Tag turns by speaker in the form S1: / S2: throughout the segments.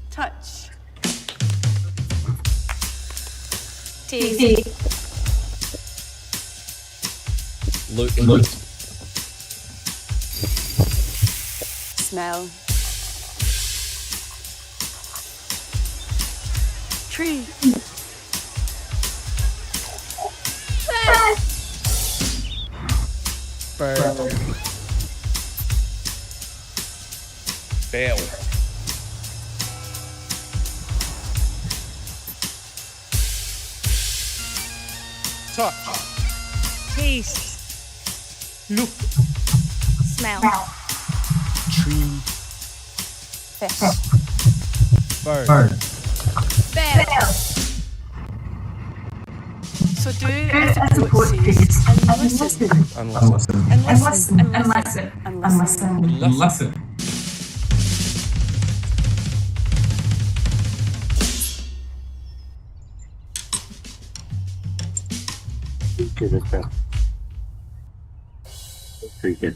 S1: Touch. Taste.
S2: Look.
S1: Smell. Tree.
S2: Bird. Bell. Touch.
S1: Taste.
S2: Look.
S1: Smell.
S2: Tree.
S1: Fish.
S2: Bird.
S1: Bell. So do as the poet says and listen.
S2: And
S3: And
S2: listen.
S3: listen.
S1: And
S3: And
S1: listen.
S3: listen.
S1: And
S3: And
S1: listen.
S3: listen.
S1: And
S3: And
S1: listen.
S3: listen. And listen.
S4: Good, that's better. Very good.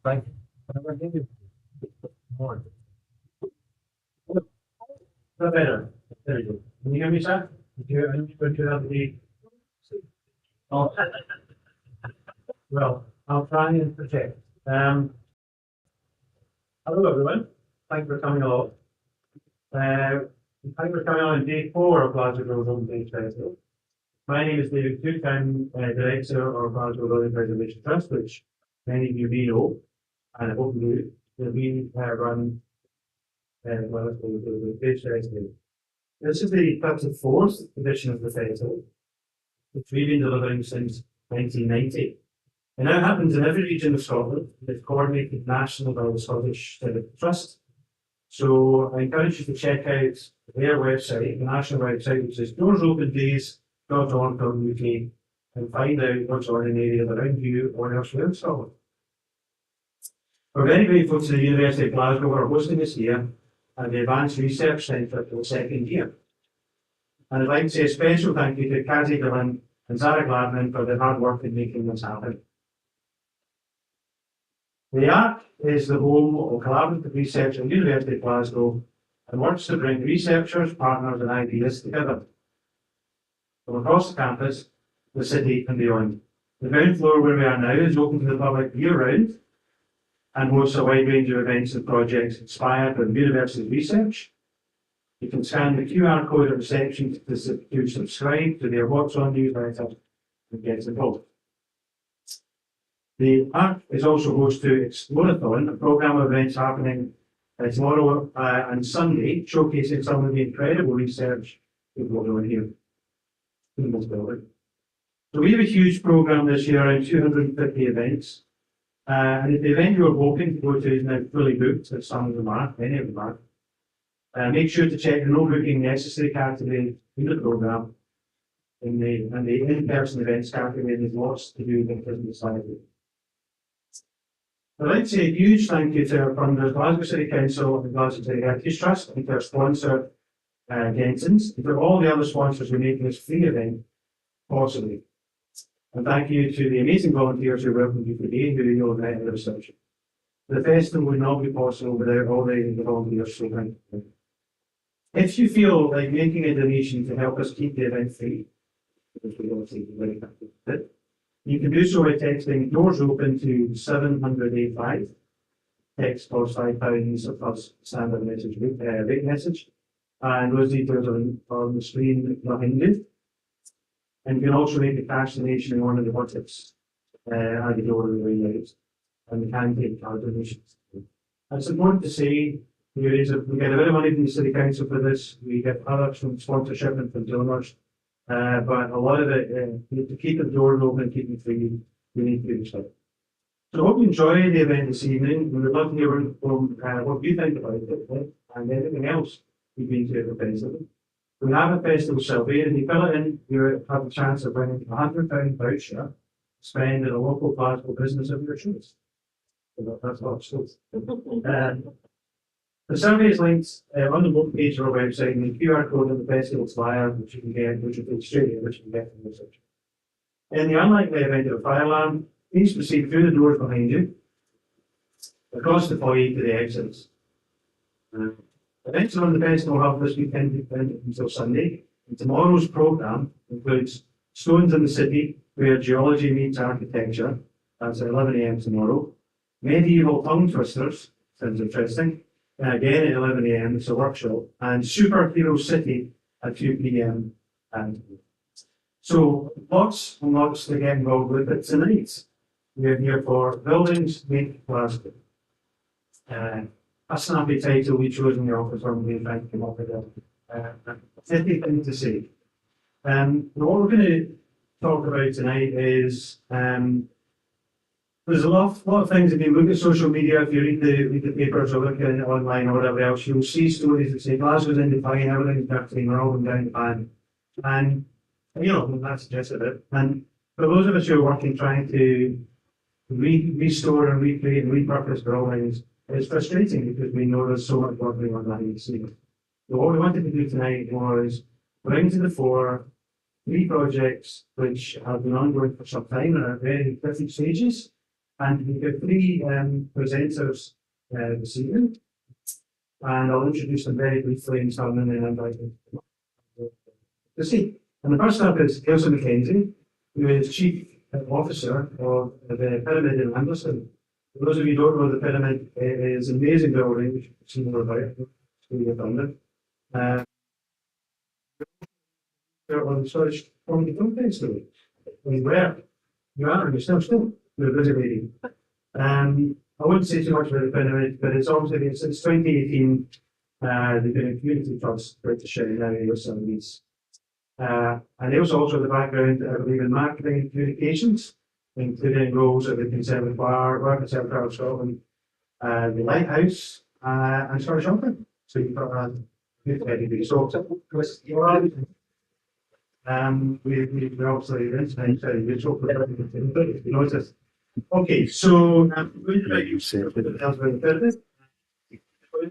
S5: Thank you. Whatever I give you. More. No better. There you go. Can you hear me, sir? Did you, I need to have the. Oh. Well, I'll try and project. Hello, everyone. Thanks for coming along. Thanks for coming on day 4 of Glasgow Grove Open Day Festival. My name is David Cook. I'm Director of Glasgow Building Preservation Trust, which many of you may know, and I hope you do. We run Glasgow Building Festival. This is the 34th edition of the festival, which we've been delivering since 1990. It now happens in every region of Scotland. It's coordinated nationally by the Scottish Civic Trust. So I encourage you to check out their website, the national website, which is doorsopenddays.org.uk, and find out what's on in areas around you or elsewhere in Scotland. We're very grateful to the University of Glasgow for hosting this year and the Advanced Research Centre for the second year. And I'd like to say a special thank you to Kazi Dillon and Zara Gladman for their hard work in making this happen. The ARC is the home of collaborative research at the University of Glasgow and works to bring researchers, partners and ideas together from across the campus, the city and beyond. The ground floor where we are now is open to the public year-round and hosts a wide range of events and projects inspired by the university's research. You can scan the QR code at reception to subscribe to their What's On newsletter and get involved. The ARC is also host to Explorathon, a programme of events happening tomorrow and Sunday, showcasing some of the incredible research we've got on here in this building. So we have a huge programme this year, around 250 events. And if the event you're hoping to go to is now fully booked, as some of them are, many of them are, make sure to check the no booking necessary category in the programme. And the in-person events category, there's lots to do with Christmas Society. I'd like to say a huge thank you to our funders, Glasgow City Council and Glasgow City Heritage Trust, and to our sponsor, Gensons, and to all the other sponsors who are making this free event possible. And thank you to the amazing volunteers who work with you today, who you'll have met in the reception. The festival would not be possible without all the volunteers, so thank you. If you feel like making a donation to help us keep the event free, because we obviously very happy with it, you can do so by texting Doors Open to 785. Text costs £5 plus standard message rate message. And those details are on the screen behind you. And you can also make a cash donation in one of the buckets at the door of the way out. And we can take card donations. It's important to say we get a bit of money from the City Council for this. We get others from sponsorship and from donors. But a lot of it, to keep the doors open and keep them free, we need to do stuff. So I hope you enjoy the event this evening. We would love to hear from what you think about it and anything else you've been to at the festival. We have a festival survey, and if you fill it in, you have a chance of winning a £100 voucher to spend at a local Glasgow business of your choice. So that's what it's The survey is linked on the book page of our website, and the QR code on the festival's flyer, which you can get, which will straight in, which you can get from the research. In the unlikely event of a fire alarm, please proceed through the doors behind you, across the foyer to the exits. Events around the festival hub this weekend until Sunday, and tomorrow's programme includes Stones in the City, where geology meets architecture. That's at 11 AM tomorrow. Medieval tongue twisters, sounds interesting. Again at 11 AM, it's a workshop. And Superhero City at 2 PM. And so lots and lots to get involved with. But tonight, we're here for Buildings Make Glasgow. A snappy title we chose in the office when we came up with a fitty thing to say. What we're going to talk about tonight is there's a lot of things. If you look at social media, if you read the papers or look at it online or whatever else, you'll see stories that say Glasgow's in decline, everything's dirty, we're all going down the pan. And that's just it. And for those of us who are working trying to restore and recreate and repurpose buildings, it's frustrating because we know there's so much work going on behind the scenes. So what we wanted to do tonight was bring to the fore 3 projects which have been ongoing for some time and are at very different stages. And we've got 3 presenters this evening. And I'll introduce them very briefly and start and then invite them to see. And the first up is Ailsa McKenzie, who is Chief Officer of the Pyramid in Anderson. For those of you who don't know, the Pyramid is an amazing building, which you've seen more about it. It's going to be funded. On the Scottish Comedy Film Festival. You're still, you're a busy lady. I wouldn't say too much about the Pyramid, but it's obviously, since 2018, they've been a community trust British now Ailsa leads. And Ailsa also has a background, I believe, in marketing and communications, including roles at the Conservatoire, Royal Conservatoire of Scotland, the Lighthouse, and Scottish Opera. So you've got a good pedigree. So, we obviously notice. Okay, so I'm going to let you say something else about the Pyramid.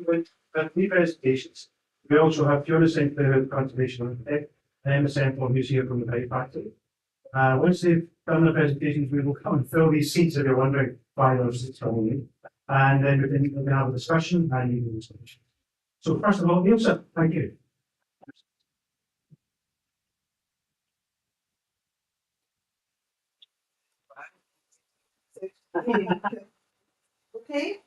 S5: We have 3 presentations. We also have Fiona Sinclair, Conservation Architect, and Emma Semple, who's here from the Pipe Factory. Once they've done their presentations, we will come and fill these seats if you're wondering why those seats are only. And then we can have a discussion and you can discussion. So first of all, Ailsa, thank you.
S3: Okay.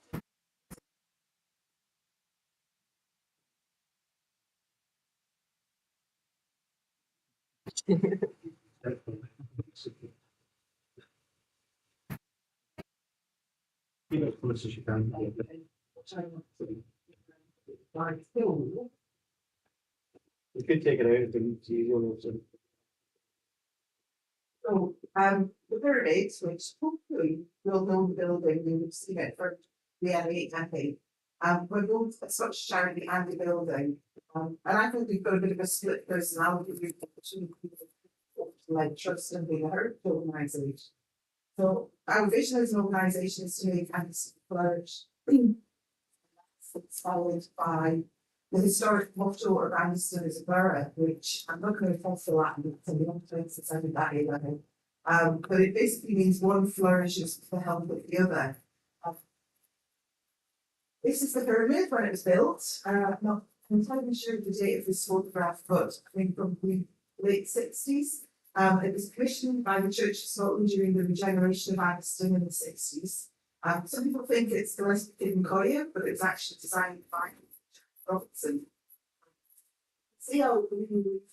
S5: As close as you can. You could take it out if it's easier.
S3: So, the pyramids, which hopefully will know the building, we would see it for the M8, I think. We're both such charity and the building. And I think we've got a bit of a split personality with like trust and being hurt organisation. So our vision as an organisation is to make Anderson flourish. It's followed by the historic motto of Anderson as a borough, which I'm not going to talk for Latin because I'm not going to say that either. But it basically means one flourishes with the help of the other. This is the pyramid when it was built. Not entirely sure of the date of this photograph, but I think probably late 60s. It was commissioned by the Church of Scotland during the regeneration of Anderson in the 60s. Some people think it's the rest in Goya, but it's actually designed by Robertson. See how we move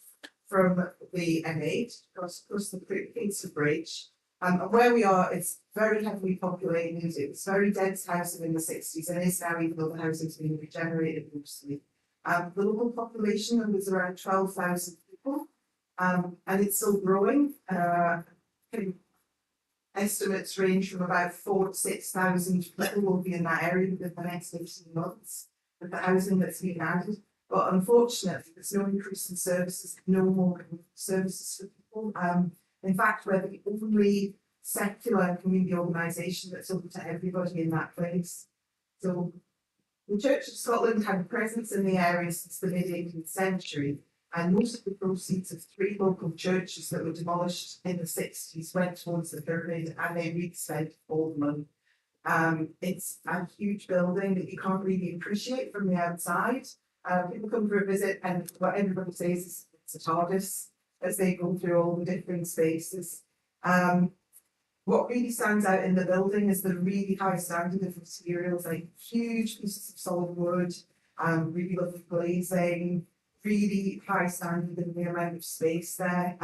S3: from the M8 across the Kingston Bridge. And where we are, it's very heavily populated. It was very dense housing in the 60s and is now, even though the housing's been regenerated mostly. The local population was around 12,000 people. And it's still growing. Estimates range from about 4,000 to 6,000 people will be in that area within the next 18 months with the housing that's being added. But unfortunately, there's no increase in services, no more services for people. In fact, we're the only secular community organisation that's open to everybody in that place. So the Church of Scotland had a presence in the area since the mid-18th century, and most of the proceeds of 3 local churches that were demolished in the 60s went towards the pyramid, and they really spent all the money. It's a huge building that you can't really appreciate from the outside. People come for a visit, and what everybody says is it's a TARDIS as they go through all the different spaces. What really stands out in the building is the really high standard of materials, like huge pieces of solid wood, really lovely glazing, really high standard in the amount of space there.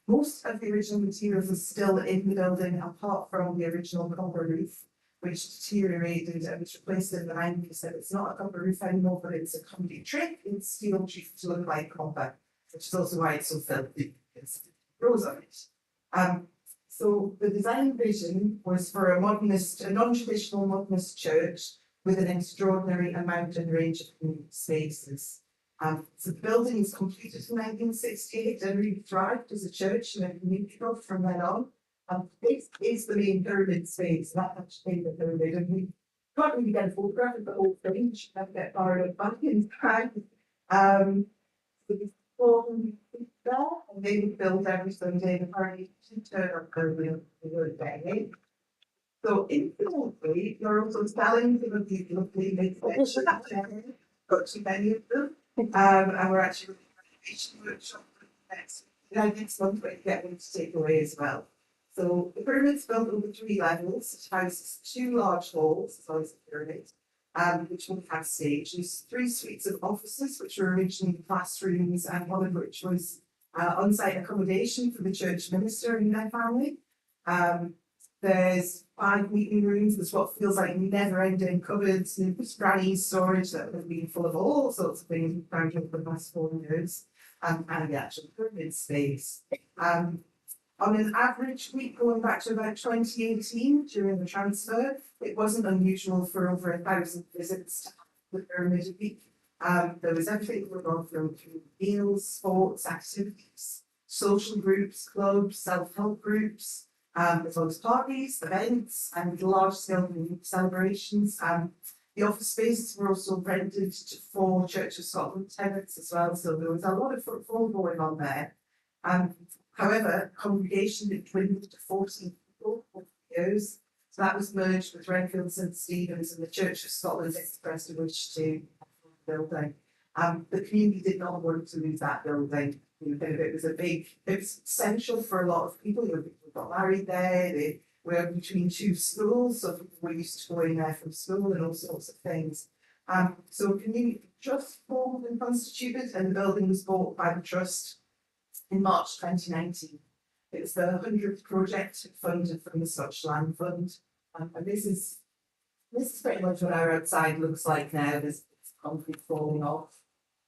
S3: Most of the original materials are still in the building, apart from the original copper roof, which deteriorated and was replaced in the 90s. So it's not a copper roof anymore, but it's a complete trick. It's steel treated to look like copper, which is also why it's so filthy. It grows on it. So the design vision was for a modernist, a non-traditional modernist church with an extraordinary amount and range of spaces. So the building was completed in 1968 and really thrived as a church and a community club from then on. This is the main pyramid space, that's actually the pyramid, and we can't really get a photograph of the whole thing, you should have to get far enough back inside. So the full there, and they would build every Sunday, and apparently to turn up early on the day. So incidentally, you're also selling some of these lovely mid-century chairs, got too many of them, and we're actually running a renovation workshop next month, but you get one to take away as well. So the pyramid's built over 3 levels. It houses 2 large halls as well as the pyramid, which will have stages, 3 suites of offices, which were originally classrooms, and one of which was on-site accommodation for the church minister and their family. There's 5 meeting rooms. There's what feels like never-ending cupboards and granny's storage that have been full of all sorts of things we've found over the past 4 years, and the actual pyramid space. On an average week going back to about 2018 during the transfer, it wasn't unusual for over 1,000 visits to the pyramid a week. There was everything going on from meals, sports, activities, social groups, clubs, self-help groups, as well as parties, events, and large-scale celebrations. The office spaces were also rented for Church of Scotland tenants as well, so there was a lot of footfall going on there. However, congregation had dwindled to 14 people over the years, so that was merged with Renfield St Stephen's, and the Church of Scotland expressed a wish to the building. The community did not want to lose that building. It was essential for a lot of people. People got married there, they were between 2 schools, so people were used to going there from school and all sorts of things. So a community trust formed and constituted, and the building was bought by the trust in March 2019. It was the 100th project funded from the Scottish Land Fund. And this is pretty much what our outside looks like now. There's concrete falling off.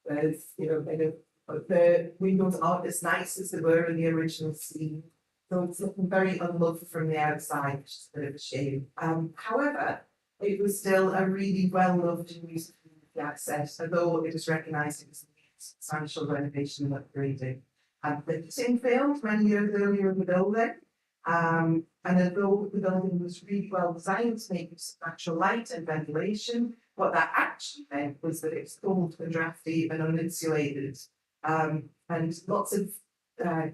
S3: There's, the windows aren't as nice as they were in the original scene. So it's looking very unloved from the outside, which is a bit of a shame. However, it was still a really well-loved and used community asset, although it was recognised it was a substantial renovation and upgrading. The heating failed many years earlier in the building, and although the building was really well designed to make use of natural light and ventilation, what that actually meant was that it was cold and drafty and uninsulated, and lots of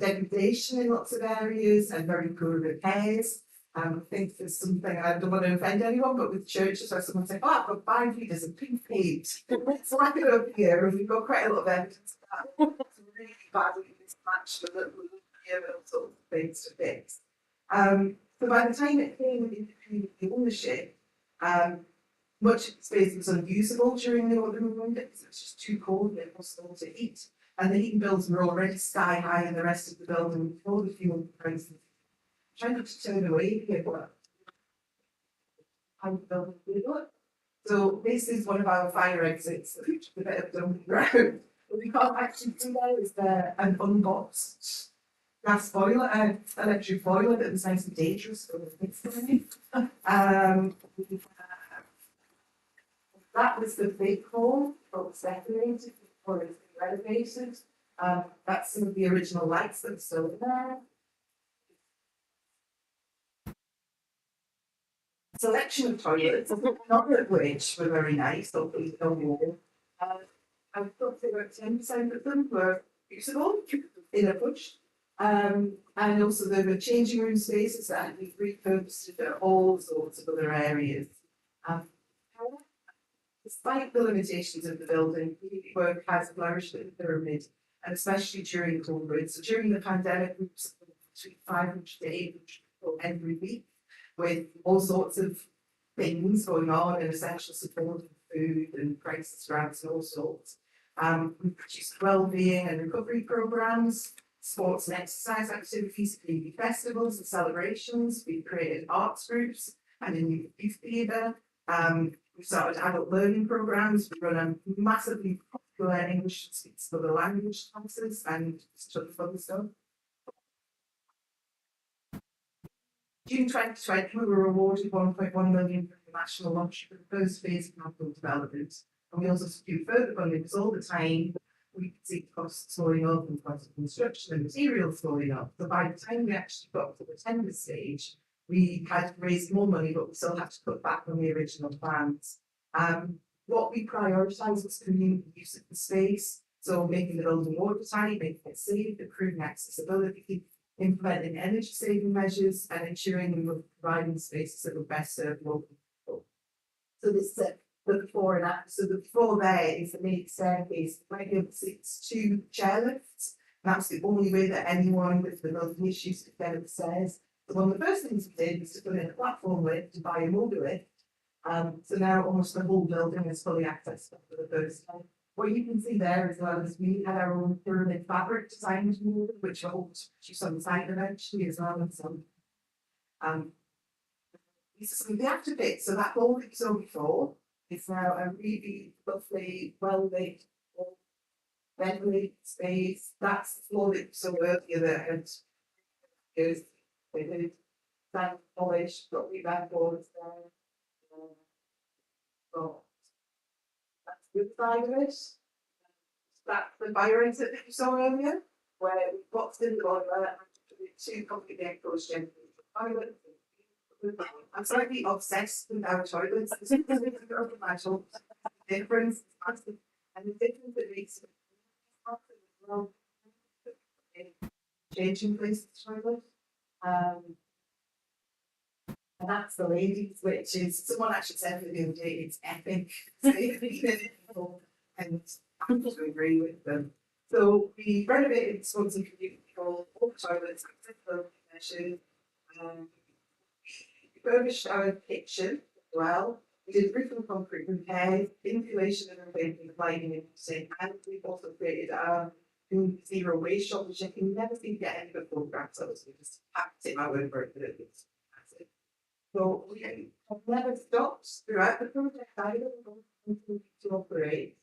S3: degradation in lots of areas and very poor repairs. I think there's something, I don't want to offend anyone, but with churches where someone say, oh, I've got 5 litres of pink paint. It's like it up here, and we've got quite a lot of evidence of that. It's really badly mismatched with little sort of things to fix. So by the time it came into community ownership, much of the space was unusable during the autumn winter because it was just too cold and impossible to heat. And the heating bills were already sky high in the rest of the building before the fuel prices. Trying not to turn away here, but how the building would look. So this is one of our fire exits, which is a bit of dumping ground. What we can't actually do there is an unboxed gas boiler, electric boiler that was nice and dangerous for the kids. That was the big hall, but was decorated before it's been renovated. That's some of the original lights that are still there. Selection of toilets, not at which were very nice, hopefully no more. I thought they were 10% of them were usable in a push. And also there were changing room spaces that we repurposed for all sorts of other areas. However, despite the limitations of the building, community work has flourished in the pyramid, and especially during COVID. So during the pandemic, we were between 500 to 800 people every week, with all sorts of things going on and essential support and food and crisis grants and all sorts. We produced wellbeing and recovery programs, sports and exercise activities, community festivals and celebrations. We created arts groups and a new youth theatre. We started adult learning programs. We run a massively popular English speaks other language classes and such other fun stuff. June 2020, we were awarded 1.1 million from the National Lottery for the first phase of capital development. And we also secured further funding because all the time we could see costs going up and cost of construction and materials going up. So by the time we actually got to the tender stage, we had raised more money, but we still had to cut back on the original plans. What we prioritised was community use of the space, so making the building watertight, making it safe, improving accessibility, implementing energy saving measures, and ensuring we were providing spaces that would best serve local people. So this is the before and after. So the before there is the main staircase, right here it's 2 chairlifts. That's the only way that anyone with mobility issues could get up the stairs. So one of the first things we did was to put in a platform lift to buy a mobile lift. So now almost the whole building is fully accessible for the first time. What you can see there as well is we had our own pyramid fabric designed, which I hope to produce on the site eventually as well. And so, these are some of the after bits. So that hall that you saw before is now a really lovely, well lit, ventilated space. That's the floor that you saw earlier that had years they did sand polish, got rebound boards there. So that's the good side of it. That's the fire exit that you saw earlier, where we boxed in the boiler and 2 completely enclosed gently toilets. I'm slightly obsessed with our toilets. This is my toilets. The difference is massive, and the difference it makes it massive as well. Changing places toilet. And that's the ladies, which is someone actually said the other day, it's epic. And I'm just to agree with them. So we renovated Swansea Community Hall, all the toilets, accessibility measures, refurbished our kitchen as well. We did roof and concrete repairs, insulation and replacing the lighting in the sink, and we've also created a zero waste shop, which I can never seem to get any good photographs of, so we just have to take my word for it, but it looks massive. So we have never stopped throughout the project either, we're going to continue to operate.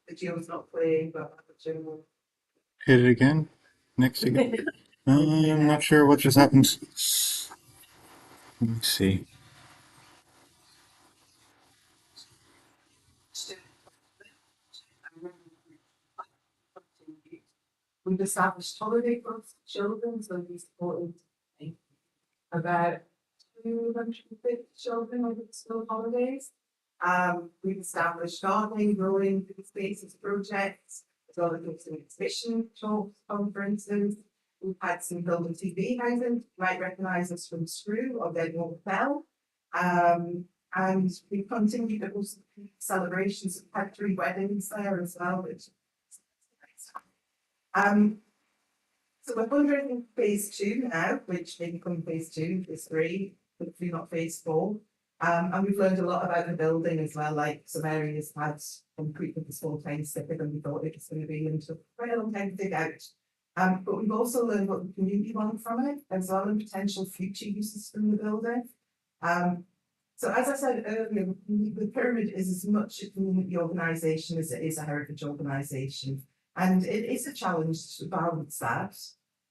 S3: The geo's not playing, but the geo
S6: Hit it again. Next again. I'm not sure what just happened. Let me see.
S3: We've established holiday clubs for children, so we supported about 250 children over the school holidays. We've established gardening, growing, food spaces projects, as well as some exhibition talks, conferences. We've had some film and TV housing. You might recognise us from Screw or Deadmore Bell. And we've continued to host celebrations. We've had 3 weddings there as well, which is so we're wondering in phase 2 now, which may become phase 2, phase 3, hopefully not phase 4. And we've learned a lot about the building as well, like some areas had concrete that was 4 times thicker than we thought it was going to be, and took quite a long time to dig out. But we've also learned what the community want from it, as well, and potential future uses from the building. So as I said earlier, the pyramid is as much a community organisation as it is a heritage organisation. And it is a challenge to balance that.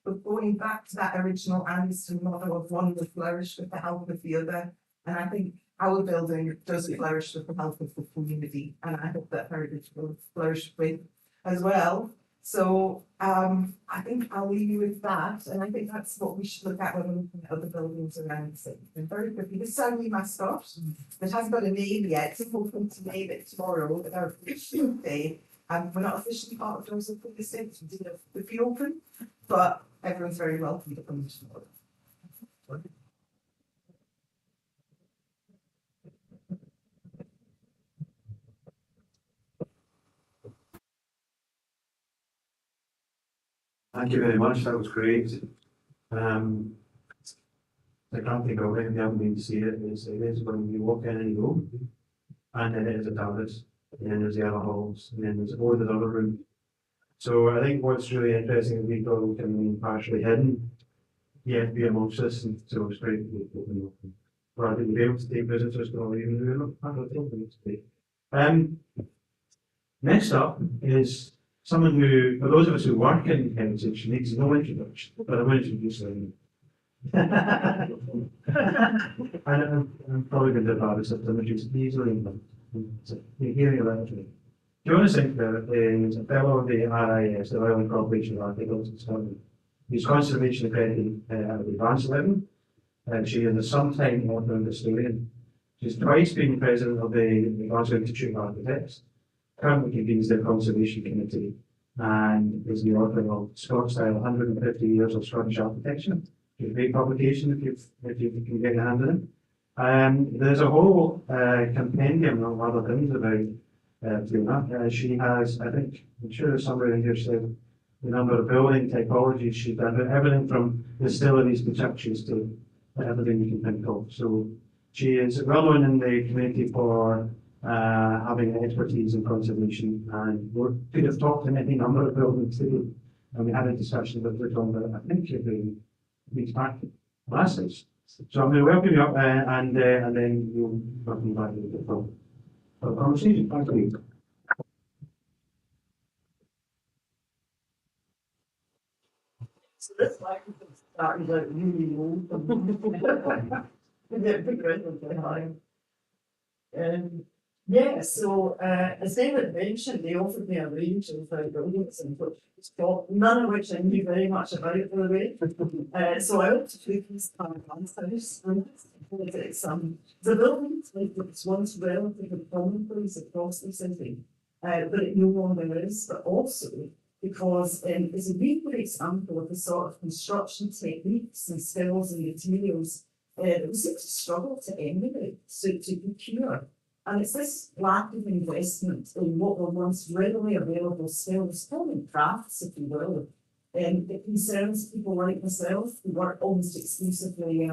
S3: But going back to that original Anderson model of one will flourish with the help of the other. And I think our building does flourish with the help of the community. And I hope that heritage will flourish with as well. So I think I'll leave you with that, and I think that's what we should look at when we're looking at other buildings around the city. And very quickly, this is our new mascot. It hasn't got a name yet, so we're hoping to name it tomorrow at our official day. We're not officially part of those open estates, we did a pre-open, but everyone's very welcome to come tomorrow.
S5: Thank you very much, that was great. I can't think of it, we haven't been to see it, it is when you walk in and you go, and then it is a terrace, and then there's the other halls, and then there's the other room. So I think what's really interesting is we building can be partially hidden, yet be amongst us, and so it's great to be open. Rather than be able to take visitors, but not even do it. Next up is someone who, for those of us who work in heritage, needs no introduction, but I'm going to introduce them. And I'm probably going to embarrass it, I'm just easily, you're hearing about it. Jonas Sinclair is a fellow of the RIS, the Royal Incorporation of Articles in Scotland. He's conservation accredited at the advanced level, and she is a sometime author and historian. She's twice been president of the Glasgow Institute of Architects, currently convenes their conservation committee, and is the author of Scotch Style 150 Years of Scottish Architecture. It's a great publication if you can get your hand in it. There's a whole compendium of other things about Fiona. She has, I think, I'm sure there's somewhere in here said the number of building typologies she's done, but everything from distilleries to churches to everything you can think of. So she is well known in the community for having expertise in conservation, and we could have talked in any number of buildings today, and we had a discussion about which one, but I think she'll be back last night. So I'm going to welcome you up, and then you'll welcome back to the conversation. Thank you.
S7: So this microphone started out really old. Yeah, so as David mentioned, they offered me a range of buildings in Scotland, none of which I knew very much about, by the way. So I went to Fluke's Grand's house, and it's a building like it's once relatively commonplace across the city, but it no longer is, but also because it's a really good example of the sort of construction techniques and skills and materials that we seem to struggle to emulate, to procure. And it's this lack of investment in what were once readily available skills, common crafts, if you will. It concerns people like myself who work almost exclusively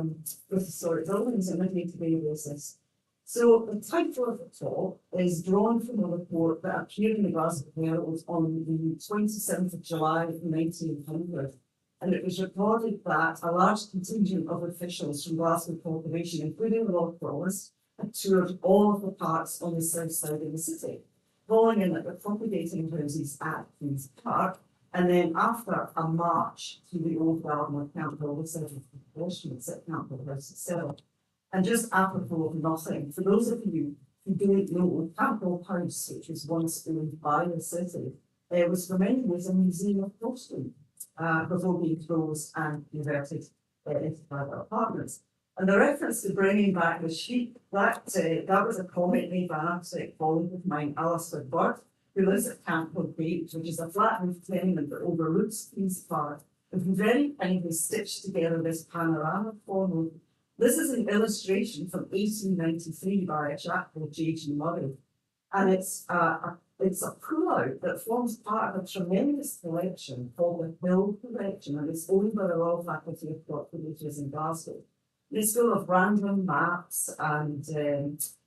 S7: with historic buildings on a day-to-day basis. So the title of the talk is drawn from a report that appeared in the Glasgow Herald on the 27th of July 1900. And it was reported that a large contingent of officials from Glasgow Corporation, including the Lord Provost, had toured all of the parks on the south side of the city, falling in at the propagating houses at Queen's Park, and then after a march to the old garden of Campbell, the several precautions at Campbell House itself. And just apropos of nothing, for those of you who don't know, Campbell House, which was once owned by the city, was for many years a museum of costume before being closed and converted into private apartments. And the reference to bringing back the sheep, that was a comment made by an architect colleague of mine, Alistair Bird, who lives at Campbell Gate, which is a flat roof tenement that overlooks Queen's Park, and very kindly stitched together this panorama for me. This is an illustration from 1893 by a chap called J.G. Murray, and it's a pullout that forms part of a tremendous collection called the Hill Collection, and it's owned by the Royal Faculty of Portuguese in Glasgow. It's full of random maps and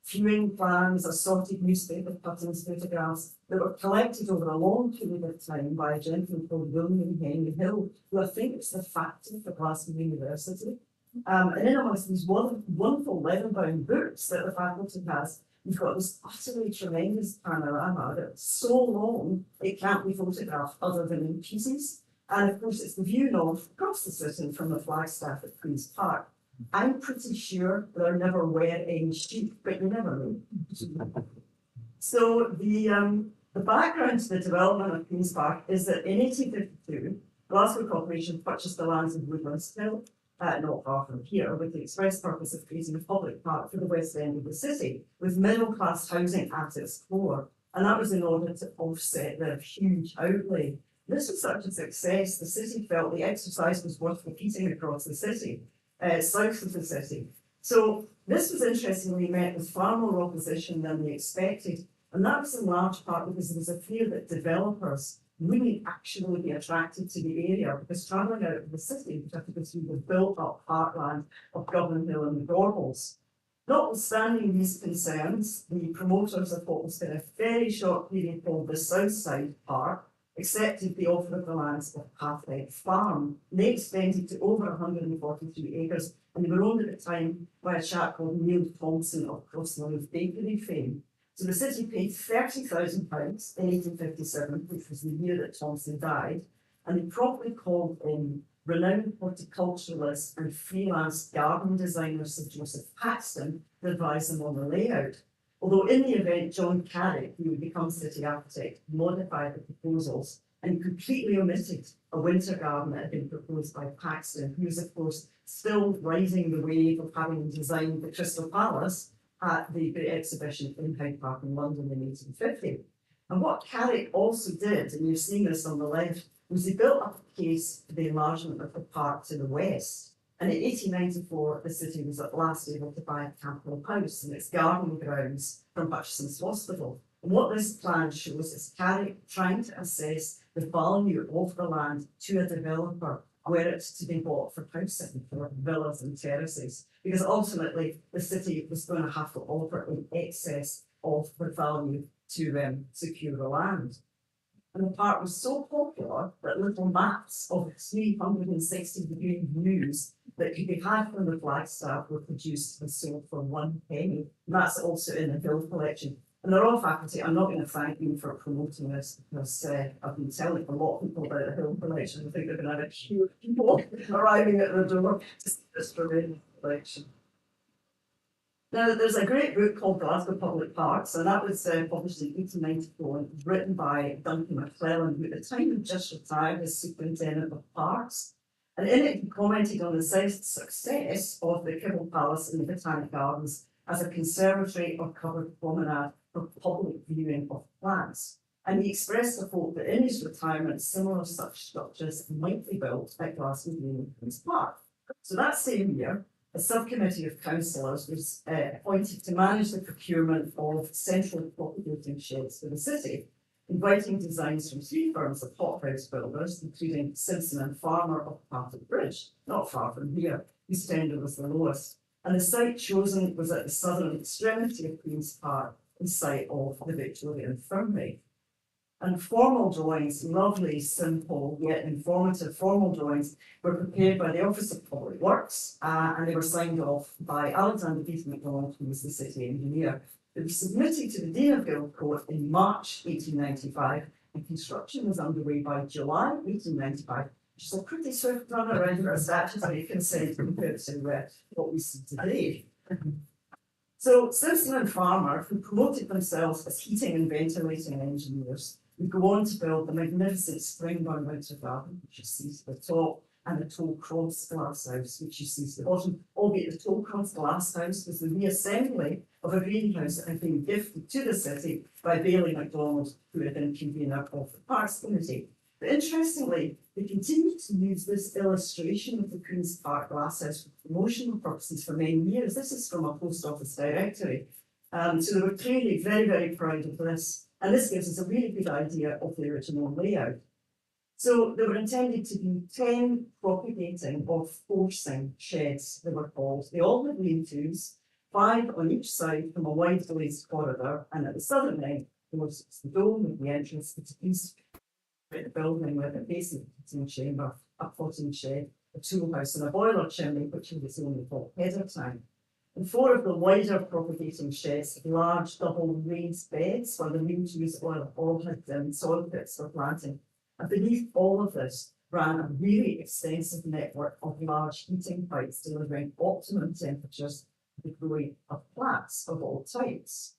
S7: viewing plans, assorted newspaper cuttings, photographs that were collected over a long period of time by a gentleman called William Henry Hill, who I think was the factor for Glasgow University. And in amongst these wonderful leather-bound books that the faculty has, you've got this utterly tremendous panorama that's so long it can't be photographed other than in pieces. And of course, it's the view north across the city from the flagstaff at Queen's Park. I'm pretty sure there never were any sheep, but you never know. So the background to the development of Queen's Park is that in 1852, Glasgow Corporation purchased the lands of Woodlands Hill, not far from here, with the express purpose of creating a public park for the west end of the city, with middle-class housing at its core. And that was in order to offset the huge outlay. This was such a success, the city felt the exercise was worth repeating across the city, south of the city. So this was interestingly met with far more opposition than they expected. And that was in large part because there was a fear that developers wouldn't actually be attracted to the area, because travelling out of the city would have to go through the built-up heartland of Govan Hill and the Gorbals. Notwithstanding these concerns, the promoters of what was in a very short period called the South Side Park accepted the offer of the lands of Pathhead Farm. They extended to over 143 acres, and they were owned at the time by a chap called Neil Thompson of Crossland Bakery fame. So the city paid £30,000 in 1857, which was the year that Thompson died, and they promptly called in renowned horticulturalist and freelance garden designer Sir Joseph Paxton to advise them on the layout. Although in the event, John Carrick, who would become city architect, modified the proposals and completely omitted a winter garden that had been proposed by Paxton, who was, of course, still riding the wave of having designed the Crystal Palace at the Great Exhibition in Hyde Park in London in 1850. And what Carrick also did, and you've seen this on the left, was he built up a case for the enlargement of the park to the west. And in 1894, the city was at last able to buy Campbell House and its garden grounds from Hutchinson's Hospital. And what this plan shows is Carrick trying to assess the value of the land to a developer were it to be bought for housing, for villas and terraces, because ultimately the city was going to have to offer in excess of the value to secure the land. And the park was so popular that little maps of 360-degree views that could be had from the flagstaff were produced and sold for 1 penny. And that's also in the Hill collection. And they're all faculty. I'm not going to thank you for promoting this, because I've been telling a lot of people about the Hill collection. I think they're going to have a queue of people arriving at the door to see this tremendous collection. Now, there's a great book called Glasgow Public Parks, and that was published in 1894, and written by Duncan McClellan, who at the time had just retired as superintendent of parks. And in it, he commented on the success of the Kibble Palace and the Botanic Gardens as a conservatory or covered promenade for public viewing of plants. And he expressed a hope that in his retirement, similar such structures might be built at Glasgow Green and Queen's Park. So that same year, a subcommittee of councillors was appointed to manage the procurement of central propagating sheds for the city, inviting designs from 3 firms of hothouse builders, including Simpson and Farmer of Parted Bridge, not far from here, whose tender was the lowest. And the site chosen was at the southern extremity of Queen's Park, the site of the Victorian Infirmary. And formal drawings, lovely, simple, yet informative formal drawings, were prepared by the Office of Public Works, and they were signed off by Alexander Beaton MacDonald, who was the city engineer. It was submitted to the Dean of Guildcourt in March 1895, and construction was underway by July 1895, which is a pretty swift turnaround for a statutory consent compared to what we see today. So Simpson and Farmer, who promoted themselves as heating and ventilating engineers, would go on to build the magnificent Springburn Winter Garden, which you see to the top, and the Toll Cross Glass House, which you see to the bottom, albeit the Toll Cross Glass House was the reassembly of a greenhouse that had been gifted to the city by Bailey MacDonald, who had been convener of the Parks Committee. But interestingly, they continued to use this illustration of the Queen's Park Glasshouse for promotional purposes for many years. This is from a post office directory. So they were clearly very, very proud of this. And this gives us a really good idea of the original layout. So they were intended to be 10 propagating or forcing sheds, they were called. They all had lean-tos, 5 on each side from a wide glazed corridor. And at the southern end, there was the dome with the entrance to the east the building with a basic heating chamber, a potting shed, a tool house and a boiler chimney, which was its only hot header tank. And 4 of the wider propagating sheds had large double raised beds where the mean to use oil all had soil pits for planting. And beneath all of this ran a really extensive network of large heating pipes delivering optimum temperatures for the growing of plants of all types.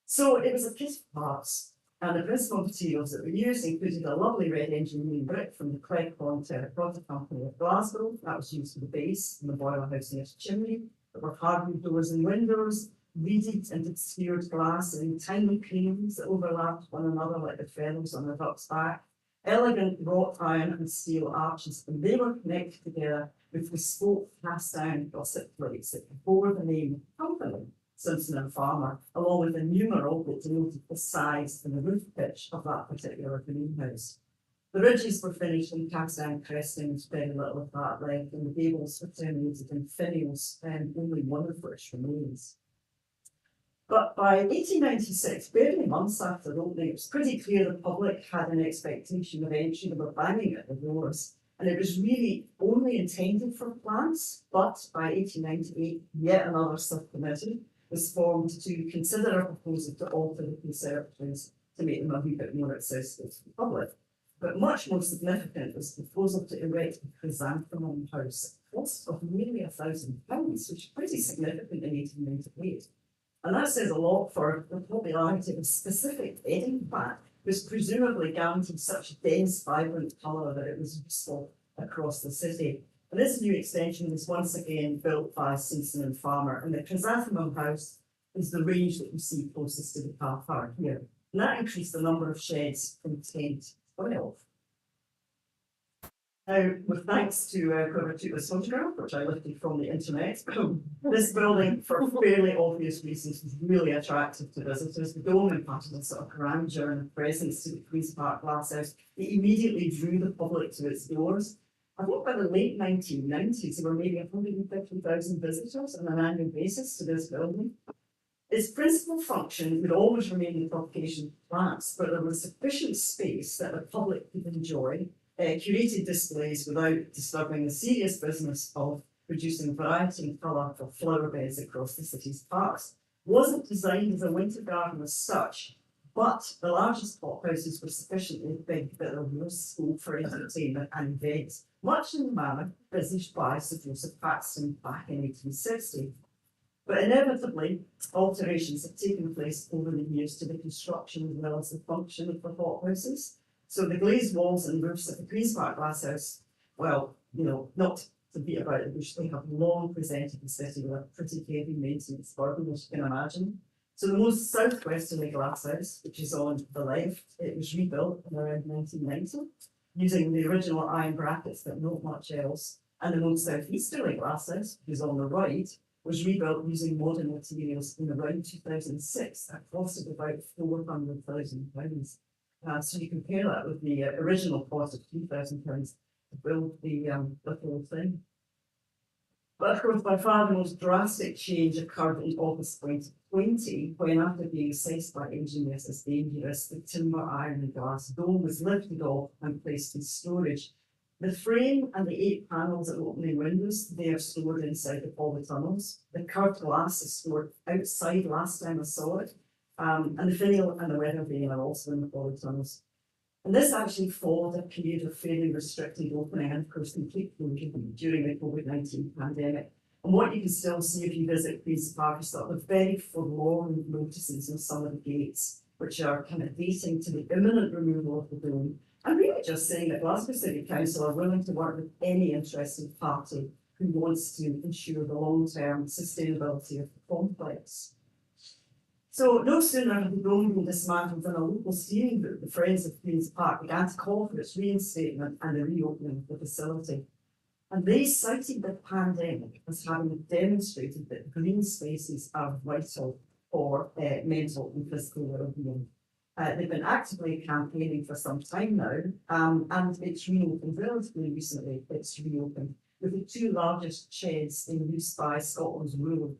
S7: So it was a kit of parts, and the principal materials that were used included a lovely red engineering brick from the Cleghorn Terracotta Company of Glasgow. That was used for the base and the boiler house near the chimney. There were hardwood doors and windows, reeded and obscured glass in tiny panes that overlapped one another like the feathers on a duck's back. Elegant wrought iron and steel arches, and they were connected together with bespoke cast iron gusset plates that bore the name of the company, Simpson and Farmer, along with a numeral that denoted the size and the roof pitch of that particular greenhouse. The ridges were finished in cast iron crestings, very little of that left, and the gables were terminated in finials, and only one of which remains. But by 1896, barely months after opening, it was pretty clear the public had an expectation of entry. They were banging at the doors, and it was really only intended for plants. But by 1898, yet another subcommittee was formed to consider a proposal to alter the conservatories to make them a wee bit more accessible to the public. But much more significant was the proposal to erect a chrysanthemum house at a cost of nearly £1,000, which is pretty significant in 1898. And that says a lot for the popularity of a specific bedding plant, which presumably guaranteed such dense, vibrant colour that it was useful across the city. And this new extension was once again built by Simpson and Farmer, and the chrysanthemum house is the range that you see closest to the car park here. And that increased the number of sheds from 10 to 12. Now, with thanks to whoever took this photograph, which I lifted from the internet, this building, for fairly obvious reasons, was really attractive to visitors. The dome imparted a sort of grandeur and presence to the Queen's Park Glasshouse. It immediately drew the public to its doors. I think by the late 1990s, there were maybe 150,000 visitors on an annual basis to this building. Its principal function would always remain the propagation of plants, but there was sufficient space that the public could enjoy curated displays without disturbing the serious business of producing variety and colour for flower beds across the city's parks. It wasn't designed as a winter garden as such, but the largest hothouses were sufficiently big that there was scope for entertainment and events, much in the manner envisaged by Sir Joseph Paxton back in 1860. But inevitably, alterations have taken place over the years to the construction as well as the function of the hothouses. So the glazed walls and roofs of the Queen's Park Glasshouse, well, not to beat about the bush, they have long presented the city with a pretty heavy maintenance burden, as you can imagine. So the most southwesterly glasshouse, which is on the left, it was rebuilt in around 1990, using the original iron brackets but not much else. And the most southeasterly glasshouse, which is on the right, was rebuilt using modern materials in around 2006 at a cost of about £400,000. So you compare that with the original cost of £3,000 to build the whole thing. But of course, by far the most drastic change occurred in August 2020, when, after being assessed by engineers as dangerous, the timber, iron and glass dome was lifted off and placed in storage. The frame and the 8 panels and opening windows, they are stored inside the polytunnels. The curved glass is stored outside last time I saw it. And the finial and the weather vane are also in the polytunnels. And this actually followed a period of fairly restricted opening and, of course, complete closure during the COVID-19 pandemic. And what you can still see if you visit Queen's Park is sort of very forlorn notices on some of the gates, which are kind of dating to the imminent removal of the dome. And really just saying that Glasgow City Council are willing to work with any interested party who wants to ensure the long-term sustainability of the complex. So no sooner had the dome been dismantled than a local steering group, the Friends of Queen's Park, began to call for its reinstatement and the reopening of the facility. And they cited the pandemic as having demonstrated that green spaces are vital for mental and physical well-being. They've been actively campaigning for some time now, and it's reopened relatively recently. It's reopened with the 2 largest sheds in use by Scotland's Rural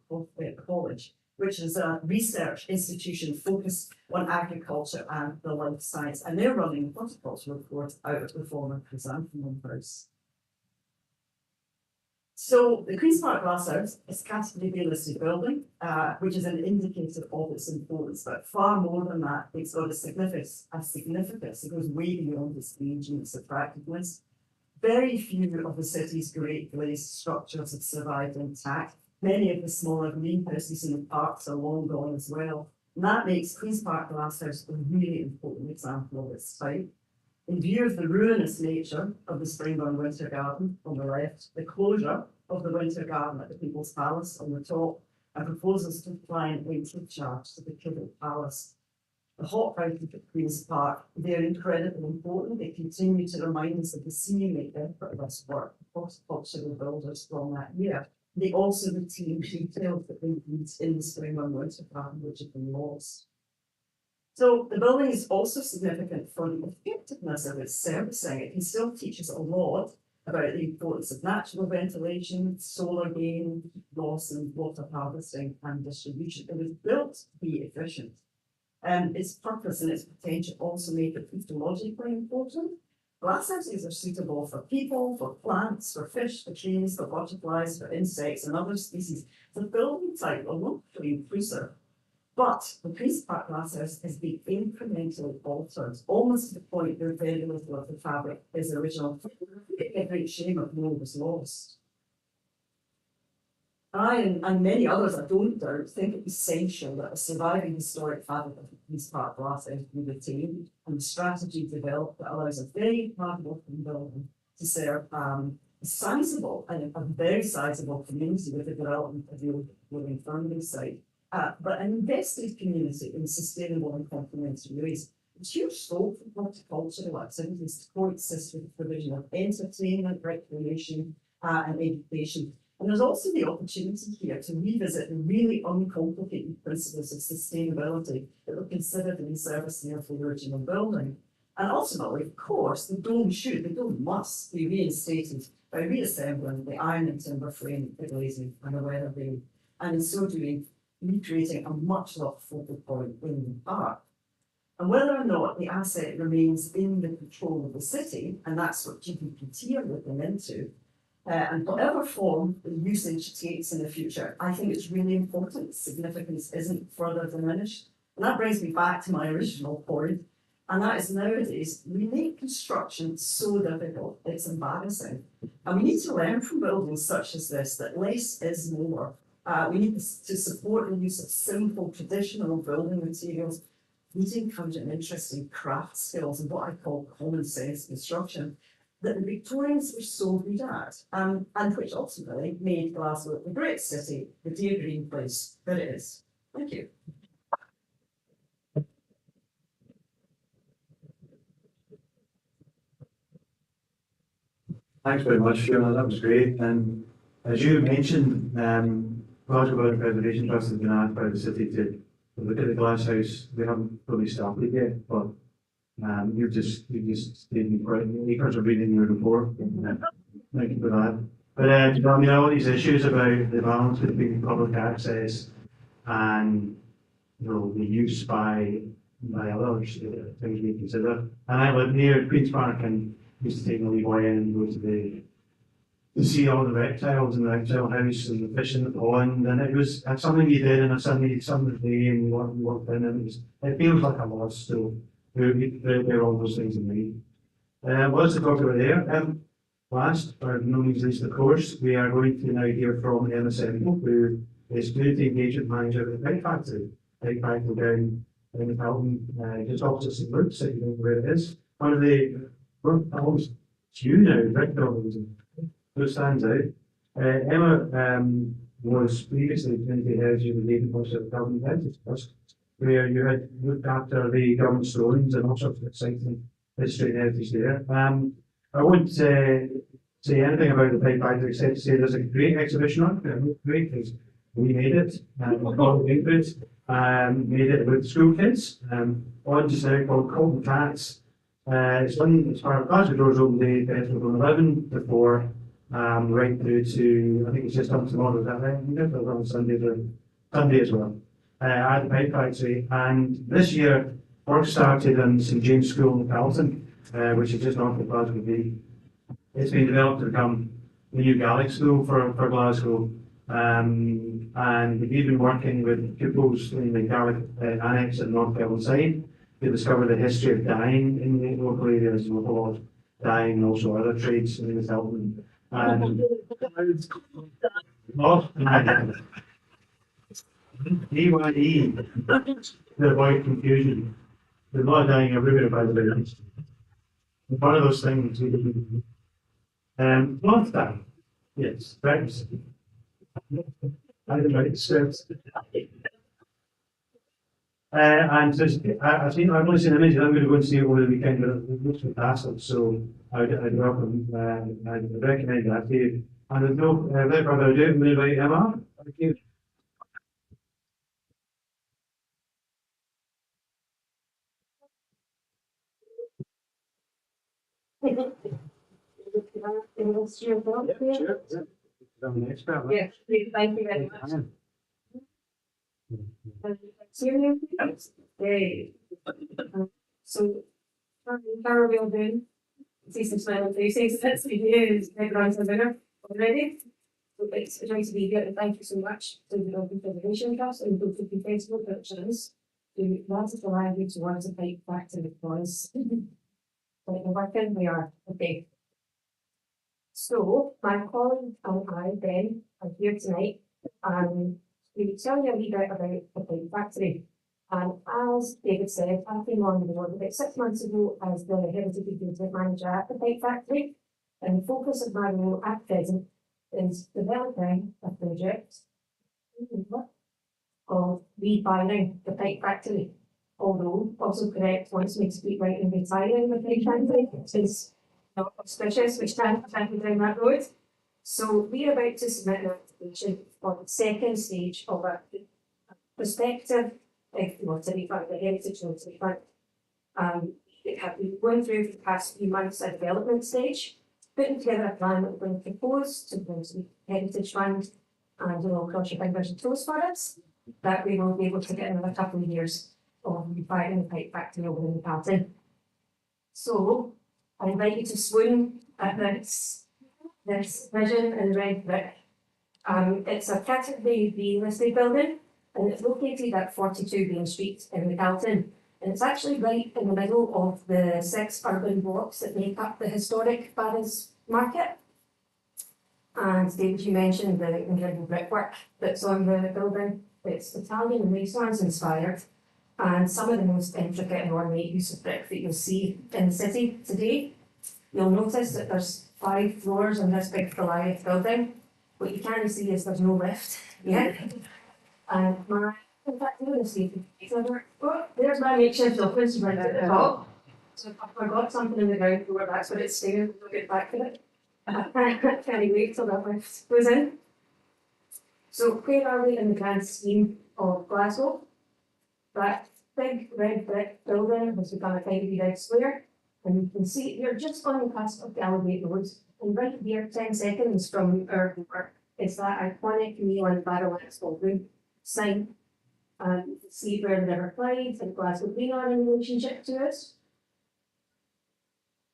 S7: College, which is a research institution focused on agriculture and the life science, and they're running a horticulture report out of the former chrysanthemum house. So the Queen's Park Glasshouse is a category B listed building, which is an indicator of its importance, but far more than that, it's got a significance. It goes way beyond its age and its attractiveness. Very few of the city's great glazed structures have survived intact. Many of the smaller greenhouses in the parks are long gone as well. And that makes Queen's Park Glasshouse a really important example of its type. In view of the ruinous nature of the Springburn Winter Garden on the left, the closure of the Winter Garden at the People's Palace on the top, and proposals to apply an entry charge to the Kibble Palace. The hot fountain at Queen's Park, they're incredibly important. They continue to remind us of the seemingly effortless work of cultural builders from that year. They also retain details that they use in the Springburn Winter Garden, which have been lost. So the building is also significant for the effectiveness of its servicing. It can still teach us a lot about the importance of natural ventilation, solar gain, loss and water harvesting and distribution. It was built to be efficient. Its purpose and its potential also make it ecologically important. Glasshouses are suitable for people, for plants, for fish, for trees, for butterflies, for insects and other species. The building type are wonderfully inclusive. But the Queen's Park Glasshouse has been incrementally altered, almost to the point where very little of the fabric is original. It's a great shame if more was lost. I and many others, I don't doubt, think it essential that a surviving historic fabric of the Queen's Park Glasshouse be retained and a strategy developed that allows a very hard-working building to serve a sizable and a very sizable community with the development of the old William Thornbury site. But an invested community in sustainable and complementary ways. It's huge scope for horticultural activities to coexist with the provision of entertainment, recreation, and education. And there's also the opportunity here to revisit the really uncomplicated principles of sustainability that were considered in the service of the original building. And ultimately, of course, the dome must be reinstated by reassembling the iron and timber frame, the glazing, and the weather vane. And in so doing, recreating a much loved focal point in the park. And whether or not the asset remains in the control of the city, and that's what GPPT are looking into, and whatever form the usage takes in the future, I think it's really important. Its significance isn't further diminished. And that brings me back to my original point, and that is nowadays we make construction so difficult, it's embarrassing. And we need to learn from buildings such as this that less is more. We need to support the use of simple, traditional building materials. We need to encourage an interest in craft skills and what I call common sense construction that the Victorians were so good at, and which ultimately made Glasgow the great city, the dear green place that it is. Thank you.
S5: Thanks very much, Fiona. That was great. And as you mentioned, Glasgow Building Preservation Trust has been asked by the city to look at the glass house. We haven't fully started yet, but you've just stated quite acres of reading your report. Thank you for that. But I mean, all these issues about the balance between public access and the use by others, things we consider. And I live near Queen's Park and used to take my wee boy in and go to see all the reptiles in the reptile house and the fish in the pond, and it was something you did on a summer's day, and we walked in, and it feels like a loss still. There are all those things in me. Lots to talk about there. Last, but no means least, of course, we are going to now hear from Emma Semple, who is Community Engagement Manager at the Pig Factory. Pig Factory down in the Pelton, just opposite St Luke's, if you know where it is. One of the, almost few now, brick buildings. Who stands out. Emma was previously community head of the David House of Government Dentist Trust, where you had looked after the government stones and all sorts of exciting history and heritage there. I won't say anything about the Pig Factory except to say there's a great exhibition on it. Great because we made it, called Ingrid, made it with school kids, on just now called Colton Cats. It's done as part of Glasgow Doors Open Day Festival from 11 to 4. Right through to, I think it's just on tomorrow, is that right? It's on Sunday as well, at the Pig Factory. And this year, work started in St James School in Pelton, which is just north of Glasgow B. It's been developed to become the new Gaelic school for Glasgow. And we've been working with pupils in the Gaelic annex at North Kelvin side to discover the history of dyeing in the local areas, local dyeing and also other trades in the Elton. And oh, EYE, to avoid confusion. There's a lot of dyeing everywhere, by the way. It's one of those things. North dyeing, yes, thanks. I didn't write the scripts. And just, I've only seen images, I'm going to go and see it over the weekend, but it looks fantastic, so I'd welcome, I'd recommend that to you. And with no without further ado, I'm going to invite Emma. Thank you.
S8: Yeah, thank you very much. Yay. So, how are we all doing? See some smiling faces, that's the news, everyone's a winner already. So it's nice to be here, and thank you so much to the Open Federation Trust and the Open Festival Productions. To lots of the library towards the fight back to the cause. Like we're working, we are, okay. So, my colleague and I, Ben, are here tonight, and we will tell you a wee bit about the Fight Factory. And as David said, I came on board about 6 months ago as the Heritage Engagement Manager at the Fight Factory. And the focus of my role at present is developing a project of refining the Fight Factory. Although, also correct, wants me to speak right in retiring the Fight Factory, which is not auspicious, which can't be down that road. So we're about to submit an application for the second stage of a prospective, if you want to refund the heritage loans refund. It have been going through for the past few months a development stage, putting together a plan that we're going to propose to the Heritage Fund, and you'll all cross your fingers and toes for us, that we will be able to get another couple of years of refining the Fight Factory over in the pattern. So I invite you to swoon at this vision in red brick. It's a category B listed building, and it's located at 42 Main Street in McAlton. And it's actually right in the middle of the 6 urban blocks that make up the historic Barras Market. And David, you mentioned the incredible brickwork that's on the building. It's Italian and Renaissance inspired, and some of the most intricate and ornate use of brick that you'll see in the city today. You'll notice that there's 5 floors in this big Goliath building. What you can't see is there's no lift yet. And in fact, I'm going to see if there's my makeshift office right at the top. So if I forgot something in the ground floor, that's where it's staying, we'll get back to it. I can't wait till that lift goes in. So where are we in the grand scheme of Glasgow? That big red brick building has become a tidy red square. And you can see you're just on the cusp of Gallowgate Road. And right here, 10 seconds from our work, is that iconic neon battleaxe ballroom sign. And you can see where the River Clyde and Glasgow Green are in relationship to it.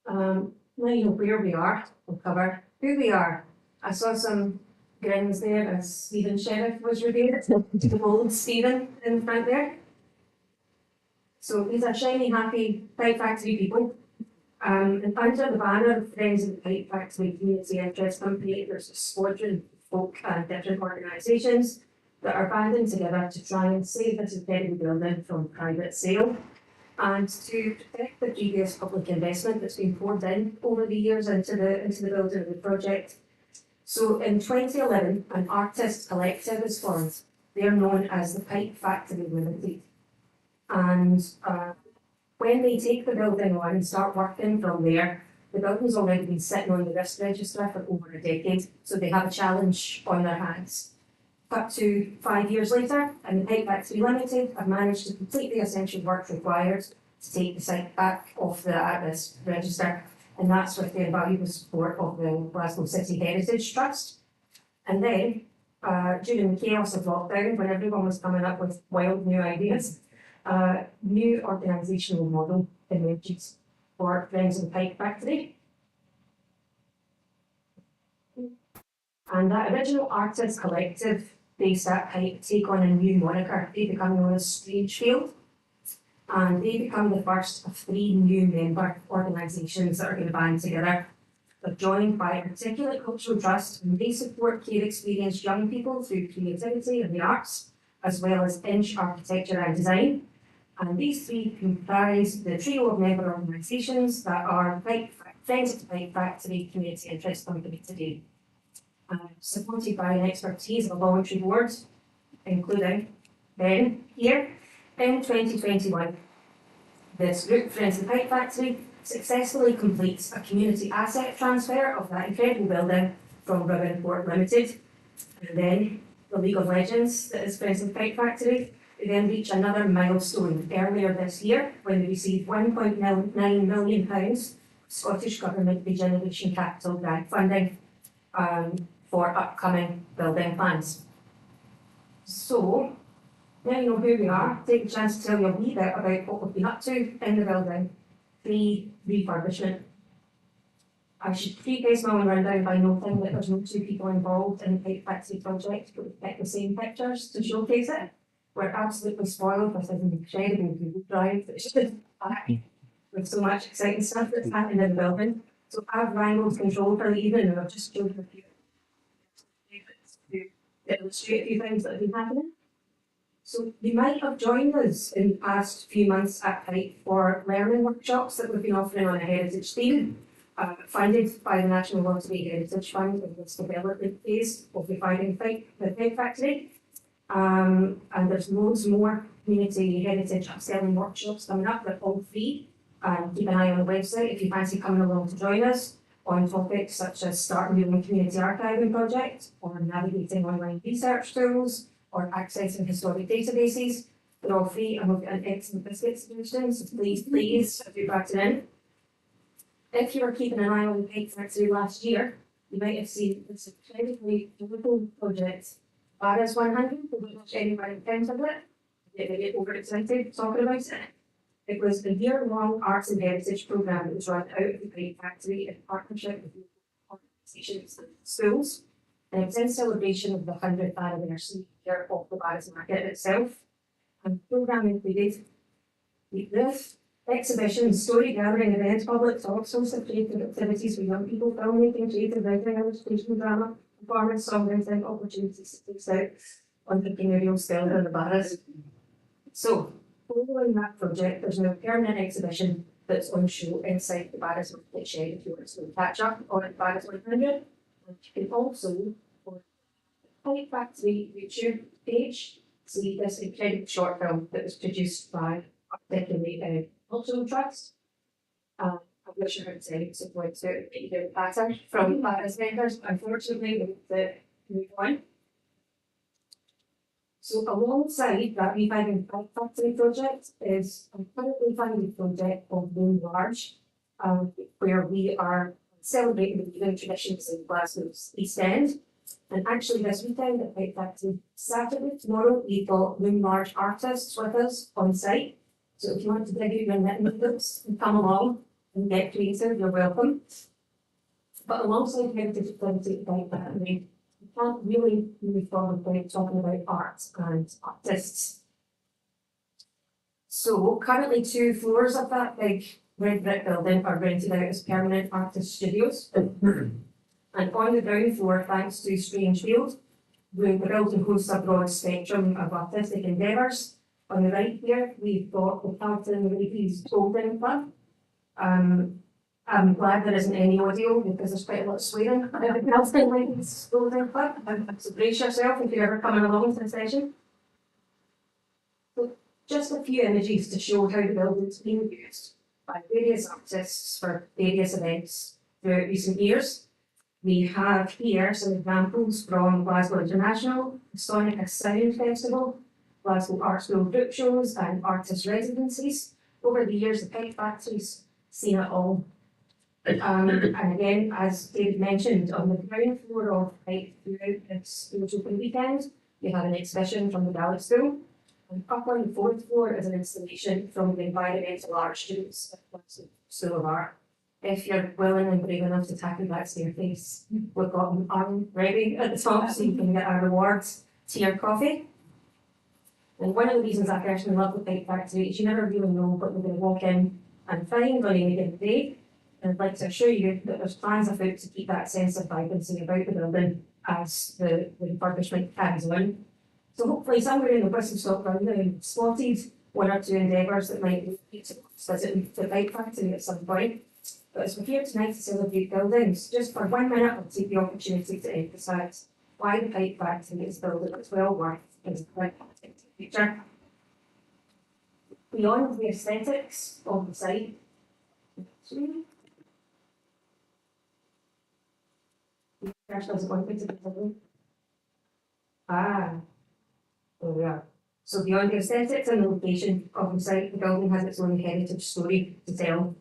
S8: Now you know where we are, we'll cover who we are. I saw some grins there as Stephen Sheriff was revealed, the old Stephen in the front there. So these are shiny, happy Fight Factory people. And under the banner of Friends of the Fight Factory Community Interest Company, there's a squadron of folk and different organisations that are banding together to try and save this incredible building from private sale, and to protect the previous public investment that's been poured in over the years into the building of the project. So in 2011, an artist collective is formed. They're known as the Pipe Factory Limited. And when they take the building on and start working from there, the building's already been sitting on the risk register for over a decade, so they have a challenge on their hands. Up to 5 years later, and the Pipe Factory Limited have managed to complete the essential work required to take the site back off the at-risk register, and that's with the invaluable support of the Glasgow City Heritage Trust. And then, during the chaos of lockdown, when everyone was coming up with wild new ideas, a new organisational model emerges for Friends of the Pipe Factory. And that original artist collective based at Pipe take on a new moniker. They become known as Strangefield. And they become the first of 3 new member organisations that are going to band together. They're joined by Articulate Cultural Trust, and they support care experienced young people through creativity and the arts, as well as Inch Architecture and Design. And these 3 comprise the trio of member organisations that are Friends of the Pipe Factory Community Interest Company today. Supported by an expertise of a voluntary board, including Ben here. In 2021, this group, Friends of the Pipe Factory, successfully completes a community asset transfer of that incredible building from Ribbon Port Limited. And then the League of Legends, that is Friends of the Pipe Factory, they then reach another milestone earlier this year when they received £1.9 million Scottish Government Regeneration Capital Grant funding for upcoming building plans. So, now you know who we are, take a chance to tell you a wee bit about what we've been up to in the building pre-refurbishment. I should preface my own rundown by noting that there's no 2 people involved in the Pipe Factory project, but we've picked the same pictures to showcase it. We're absolutely spoiled with an incredible Google Drive that's just back with so much exciting stuff that's happening in the building. So I've wrangled control for the evening and I've just showed a few to illustrate a few things that have been happening. So you might have joined us in the past few months at Pipe for learning workshops that we've been offering on a heritage theme, funded by the National Lottery Heritage Fund in its development phase of reviving the Pipe Factory. And there's loads more community heritage upselling workshops coming up. They're all free. Keep an eye on the website if you fancy coming along to join us on topics such as starting your own community archiving project, or navigating online research tools, or accessing historic databases. They're all free and we've got an excellent biscuit solution, so please do back it in. If you were keeping an eye on the Pipe Factory last year, you might have seen this incredibly beautiful project, Barras 100, for which anyone encountered it. They get overexcited talking about it. It was a year-long arts and heritage programme that was run out of the Pipe Factory in partnership with local organisations and schools. And it was in celebration of the 100th anniversary year of the Barras Market itself. And the programme included this exhibition, story gathering, events, public talks, hosts of creative activities for young people, filmmaking, creative writing, illustration, drama, performance, songwriting, opportunities to take out entrepreneurial skills in the Barras. So, following that project, there's now a permanent exhibition that's on show inside the Barras Market shed if you want to catch up on Barras 100. And you can also, on the Pipe Factory YouTube page, see this incredible short film that was produced by Articulate Cultural Trust. I'm not sure how to say it, so I'm going to get you the pattern from Barras members. Unfortunately, we have to move on. So alongside that Reviving Pipe Factory project is a currently funded project called Loom Large, where we are celebrating the weaving traditions in Glasgow's East End. And actually this weekend at Pipe Factory, Saturday, tomorrow, we've got Loom Large artists with us on site. So if you want to dig out your knitting books and come along and get creative, you're welcome. But alongside heritage activity at Pipe Factory, we can't really move forward without talking about art and artists. So currently 2 floors of that big red brick building are rented out as permanent artist studios. And on the ground floor, thanks to Strangefield, the building hosts a broad spectrum of artistic endeavours. On the right here, we've got the Carlton Ladies Golden Club. I'm glad there isn't any audio because there's quite a lot of swearing at the Carlton Ladies Golden Club. So brace yourself if you're ever coming along to the session. So just a few images to show how the building's been used by various artists for various events throughout recent years. We have here some examples from Glasgow International, the Sonica Sound Festival, Glasgow Art School group shows and artist residencies. Over the years, the Pipe Factory's seen it all. And again, as David mentioned, on the ground floor of Pipe throughout its open weekend, we have an exhibition from the Gaelic School. And up on the 4th floor is an installation from the environmental art students at Glasgow School of Art. if you're willing and brave enough to tackle that staircase, we've got an arm ready at the top so you can get our rewards to your coffee. And one of the reasons I personally love the Pipe Factory is you never really know what you're going to walk in and find on any given day. And I'd like to assure you that there's plans afoot to keep that sense of vibrancy about the building as the refurbishment carries on. So hopefully somewhere in the whistle stop round I've spotted one or two endeavours that might lead to visit the Pipe Factory at some point. But as we're here tonight to celebrate buildings, just for 1 minute I'll take the opportunity to emphasise why the Pipe Factory is a building that's well worth its future. Beyond the aesthetics of the site, Cash doesn't want me to be something. There we are. So beyond the aesthetics and the location of the site, the building has its own heritage story to tell.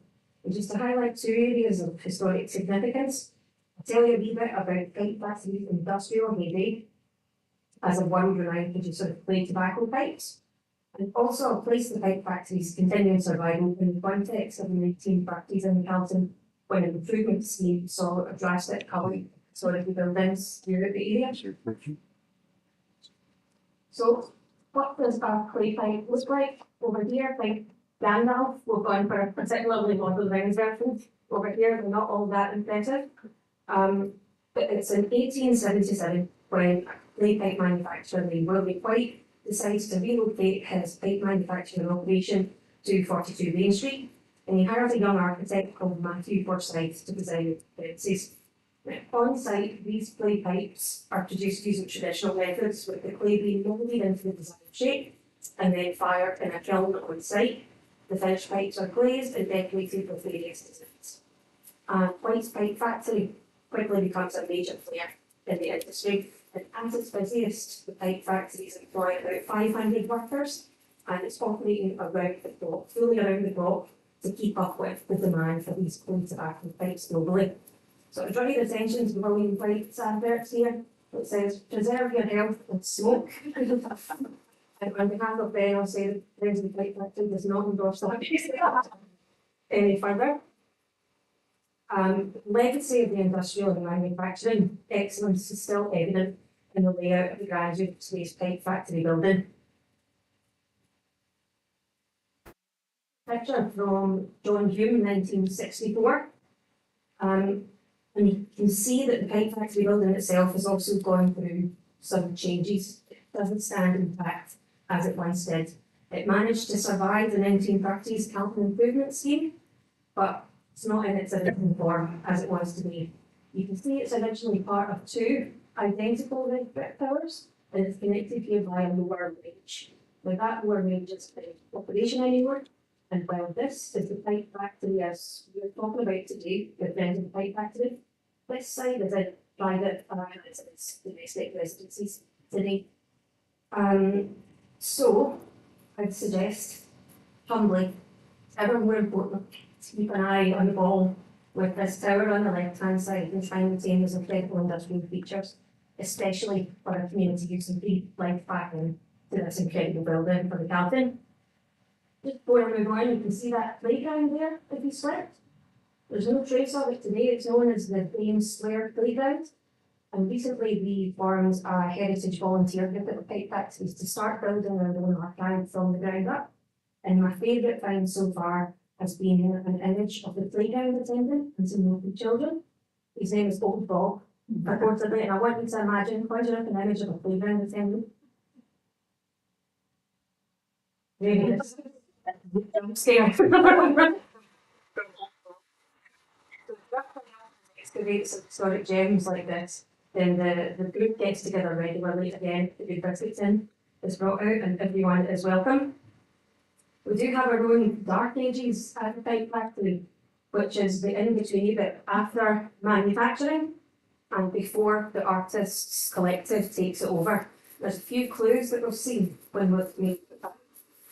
S8: And just to highlight two areas of historic significance, I'll tell you a wee bit about Pipe Factory's industrial heyday as a world-renowned producer of clay tobacco pipes. And also I'll place the Pipe Factory's continuing survival in the context of the 1930s in Calton, when an improvement scheme saw a drastic culling of historical buildings throughout the area. So what does a clay pipe look like? Over here, like Gandalf, we've gone for a particularly modern Rings version. Over here, they're not all that impressive. But it's in 1877 when a clay pipe manufacturer named William White decides to relocate his pipe manufacturing operation to 42 Main Street, and he hires a young architect called Matthew Forsyth to design the fences. On site, these clay pipes are produced using traditional methods, with the clay being molded into the desired shape and then fired in a kiln on site. The finished pipes are glazed and decorated with various designs. And White's Pipe Factory quickly becomes a major player in the industry, and at its busiest, the Pipe Factories employ about 500 workers, and it's operating around the clock, fully around the clock, to keep up with the demand for these clay tobacco pipes globally. So I draw your attention to William White's adverts here. It says, "Preserve your health and smoke." And on behalf of Ben, I'll say that Friends of the Pipe Factory does not endorse that any further. Legacy of the industrial and manufacturing excellence is still evident in the layout of the graduate space Pipe Factory building. Picture from John Hume, 1964. And you can see that the Pipe Factory building itself has also gone through some changes. It doesn't stand intact as it once did. It managed to survive the 1930s Calton improvement scheme, but it's not in its original form as it was to be. You can see it's originally part of two identical red brick towers, and it's connected here by a lower range. Now that lower range is in operation anymore, and while this is the Pipe Factory as we're talking about today, the Friends of the Pipe Factory, this side is a private residence, domestic residences today. So I'd suggest, humbly, it's ever more important to keep an eye on the ball with this tower on the left-hand side and try and retain those incredible industrial features, especially for a community using breathe life back into this incredible building for the Calton. Just before I move on, you can see that playground there if you slipped. There's no trace of it today. It's known as the Thames Square Playground. And recently we formed a heritage volunteer group at the Pipe Factories to start building our own archive from the ground up. And my favourite find so far has been an image of the playground attendant and some local children. His name is Old Bob, purportedly, and I want you to imagine, conjure up an image of a playground attendant. There he is. I'm scared. Excavate some historic gems like this, then the group gets together regularly again to do biscuits in, is brought out and everyone is welcome. We do have our own Dark Ages at the Pipe Factory, which is the in-between bit after manufacturing and before the artists' collective takes it over. There's a few clues that we've seen when we've made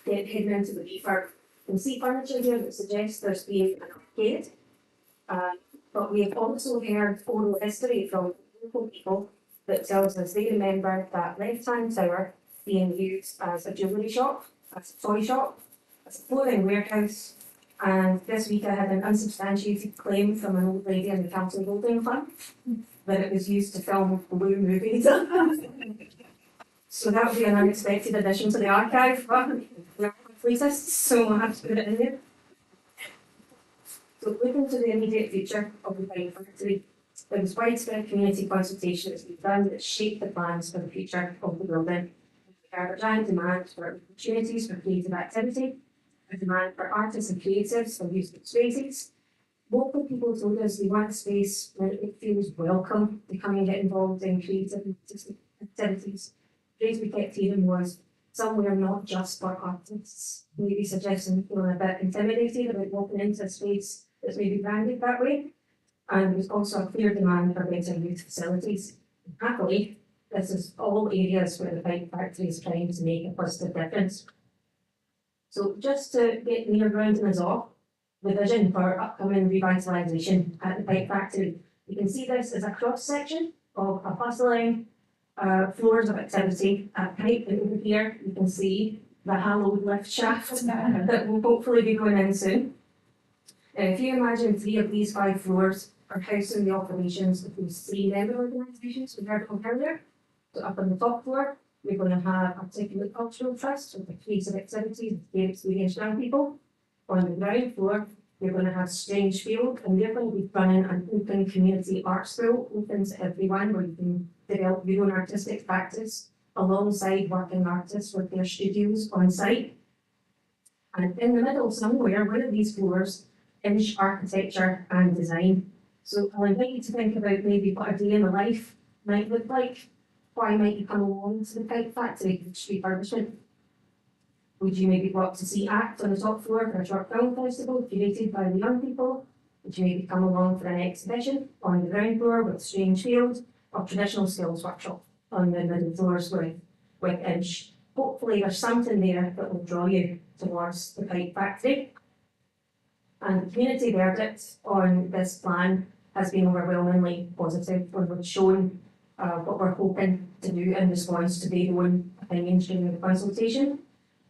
S8: heading into the refurb. You can see furniture here that suggests there's been an arcade. But we've also heard oral history from local people that tells us they remember that left-hand tower being used as a jewellery shop, as a toy shop, as a clothing warehouse, And this week I had an unsubstantiated claim from an old lady in the council building fund that it was used to film blue movies. So that would be an unexpected addition to the archive, but we're fleetists, so we'll have to put it in there. So looking to the immediate future of the Pine Factory, there was widespread community consultation that's been done that shaped the plans for the future of the building. There are giant demand for opportunities for creative activity, a demand for artists and creatives for use of spaces. Local people told us they want a space where it feels welcome to come and get involved in creative and artistic activities. The phrase we kept hearing was somewhere not just for artists, maybe suggesting feeling a bit intimidated about walking into a space that's maybe branded that way. And there's also a clear demand for better youth facilities. Happily, this is all areas where the Pipe Factory is trying to make a positive difference. So just to get near rounding us off, the vision for upcoming revitalisation at the Pipe Factory, you can see this as a cross section of a bustling floors of activity at Pipe, and over here you can see the hallowed lift shaft that will hopefully be going in soon. If you imagine 3 of these 5 floors are housing the operations of those 3 member organisations we heard of earlier. So up on the top floor, we're going to have Articulate Cultural Trust with the creative activities and care experienced young people. On the ground floor, we're going to have Strange Field, and they're going to be running an open community art school, open to everyone, where you can develop your own artistic practice alongside working artists with their studios on site. And in the middle somewhere, one of these floors, Inch Architecture and Design. So I'll invite you to think about maybe what a day in the life might look like. Why might you come along to the Pipe Factory refurbishment? Would you maybe go up to see ACT on the top floor for a short film festival curated by the young people? Would you maybe come along for an exhibition on the ground floor with Strange Field, or traditional skills workshop on the middle floors with Inch? Hopefully there's something there that will draw you towards the Pipe Factory. And the community verdict on this plan has been overwhelmingly positive, when we've shown what we're hoping to do in response to their own opinions during the consultation.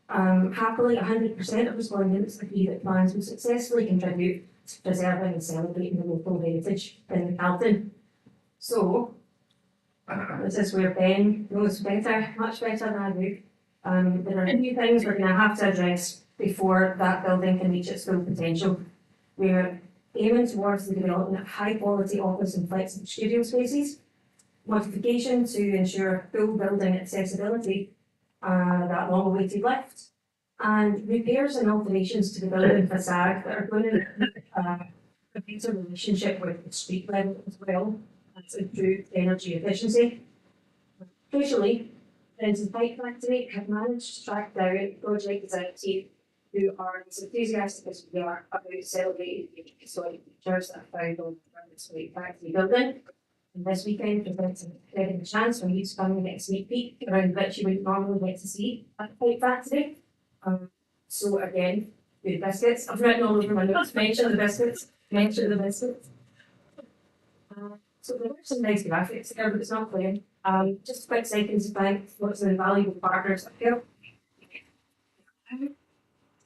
S8: Happily, 100% of respondents agree that plans will successfully contribute to preserving and celebrating the local heritage in the Calton. So, this is where Ben knows better, much better than I do. There are a few things we're going to have to address before that building can reach its full potential. We're aiming towards the development of high quality office and flexible studio spaces, modification to ensure full building accessibility, that long awaited lift, and repairs and alterations to the building facade that are going to a better relationship with the street level as well, and to improve energy efficiency. Crucially, friends of the Pipe Factory have managed to track down project design team who are as enthusiastic as we are about celebrating the historic features that are found on this Pipe Factory building. And this weekend presents an incredible chance for you to come and get a sneak peek around which you wouldn't normally get to see at the Pipe Factory. So again, the biscuits. I've written all over my notes, mention the biscuits, mention the biscuits. So there are some nice graphics there, but it's not clear. Just a quick second to thank lots of invaluable partners that help.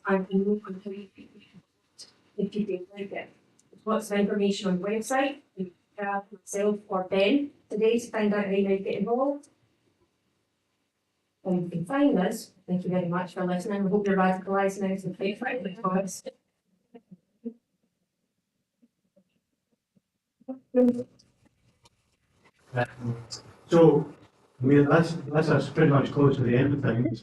S8: And we know on how you can if you don't like it. There's lots of information on the website. You can have myself or Ben today to find out how you might get involved. And you can find us. Thank you very much for listening. We hope you're radicalised now to the Pipe Factory cause.
S5: So, I mean, that's us pretty much close to the end of things.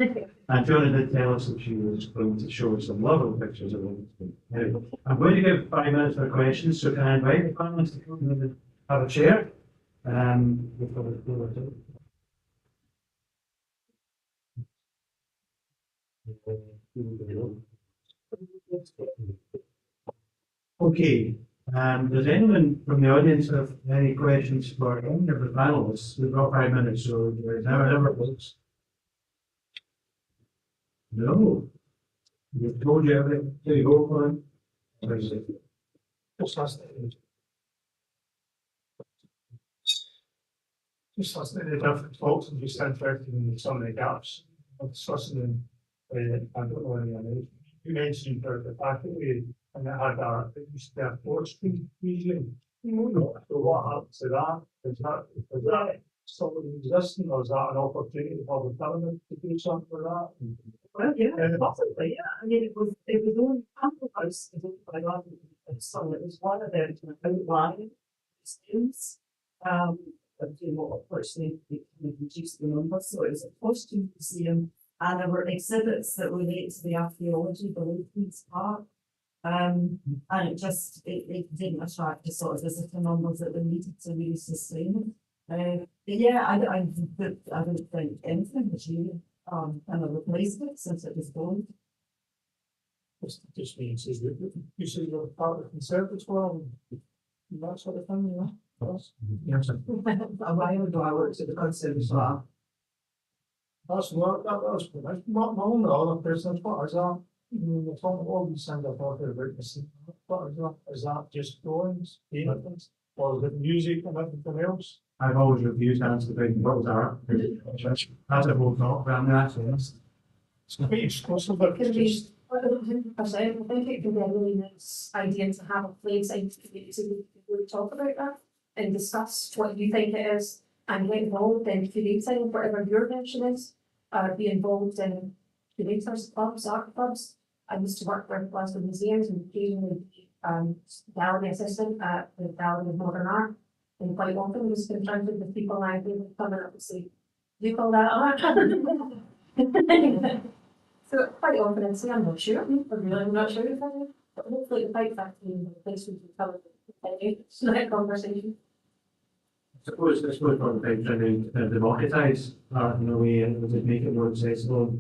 S5: And Fiona did tell us that she was going to show us some lovely pictures of it. Anyway, I'm going to give 5 minutes for questions, so can I invite the panelists to come and have a chair? Okay, does anyone from the audience have any questions for any of the panelists? We've got 5 minutes, so there's never close. No. We've told you everything. There you go, Colin.
S9: Just listening to the different talks and just interested in some of the gaps. I'm discussing them, I don't know any of those. You mentioned the faculty and it had it used to be a forestry museum. So what happened to that? Is that still existing, or is that an opportunity for the government to do something with that?
S7: Well, yeah, possibly, yeah. I mean, it was only Campbell House, it was by so it was one of the outlying museums. But you know, unfortunately, we reduced the number, so it was a costume museum, and there were exhibits that relate to the archaeology below Queen's Park. And it didn't attract the sort of visitor numbers that we needed to really sustain it. But yeah, I don't think anything was really kind of replaced it since it was born.
S9: Just means is that you say you're part of the conservatoire and that sort of thing, you know?
S5: Yes, a while ago I worked at the conservatoire.
S9: That's what that was. My only other person, what is that? We're talking all these things I've talked about this. What is that? Is that just drawings, paintings, or is it music and everything else?
S5: I've always refused to answer the big what was art. That's a whole talk, but I'm not saying this.
S9: It's quite exclusive, but it's
S8: Could be
S9: just
S8: 100%. I think it could be a really nice idea to have a place in the community so we talk about that and discuss what you think it is and get involved in creating whatever your version is. Be involved in curators clubs, art clubs. I used to work with Glasgow museums and occasionally be gallery assistant at the Gallery of Modern Art. And quite often was confronted with people like they would come up and say, "Do you call that art?" So quite often I'd say, "I'm not sure. I'm not sure if I do." But hopefully the Fight Factory and the place we can cover that conversation.
S5: I suppose one of the things trying to democratise art in a way and just make it more accessible.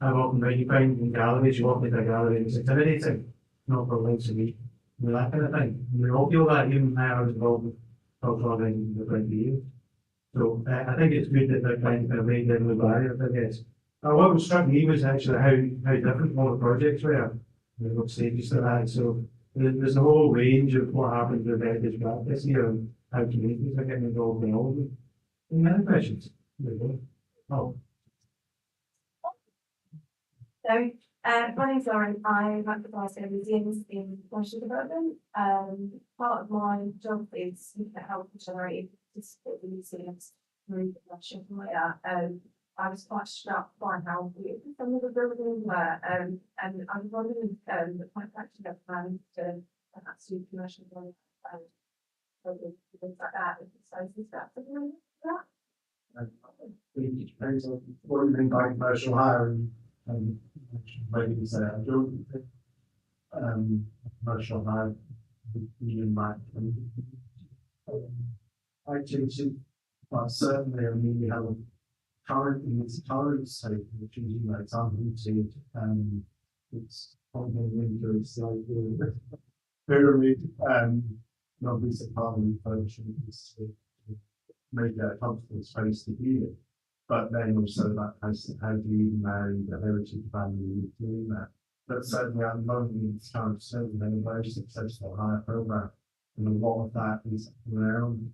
S5: I've often you find in galleries, you walk into a gallery and it's intimidating, not for links to meet, that kind of thing. And we all feel that, even I was involved with cultural in the 20 years. So I think it's good that they're trying to kind of break down the barriers, I guess. What struck me was actually how different all the projects were. What stages they're at. So there's a whole range of what happens with heritage practice here and how communities are getting involved in all of it. Any other questions? Oh.
S10: So, my name's Lauren. I work for Glasgow Museums in National Development. Part of my job is looking at how we generate to support the museums through the national layer. I was quite struck by how weird some of the buildings were, and I was wondering if the point actually have plans to perhaps do commercial layer and things like that, if the size is that something like that.
S5: It depends on what you mean by commercial hire and maybe you say I don't think commercial hire would be in my activity, but certainly I mean we have a current in its current state, which is it's unrooted and it's probably winter, it's like pyramid not least a part of the function is to make that a comfortable space to be in. But then also that has how do you marry the heritage value with doing that? But certainly at the moment it's kind of certainly a very successful hire program. And a lot of that is around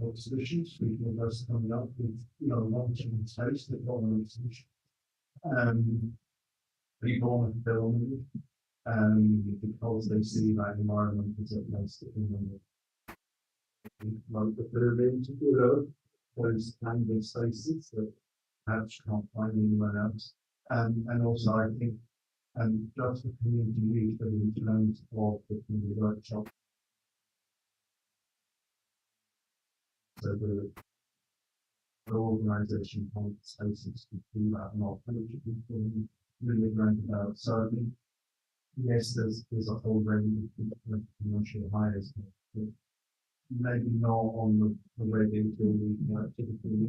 S5: exhibitions. We can just coming up with long-term space that got an exhibition. People want to film because they see that environment as a place that like the pyramid, those hanging spaces that perhaps can't find anyone else. And also I think just the community use in terms of the community workshop. So the organisation has spaces to do that and all people really learn about. So I think yes, there's a whole range of commercial hires, but maybe not on the regular typically.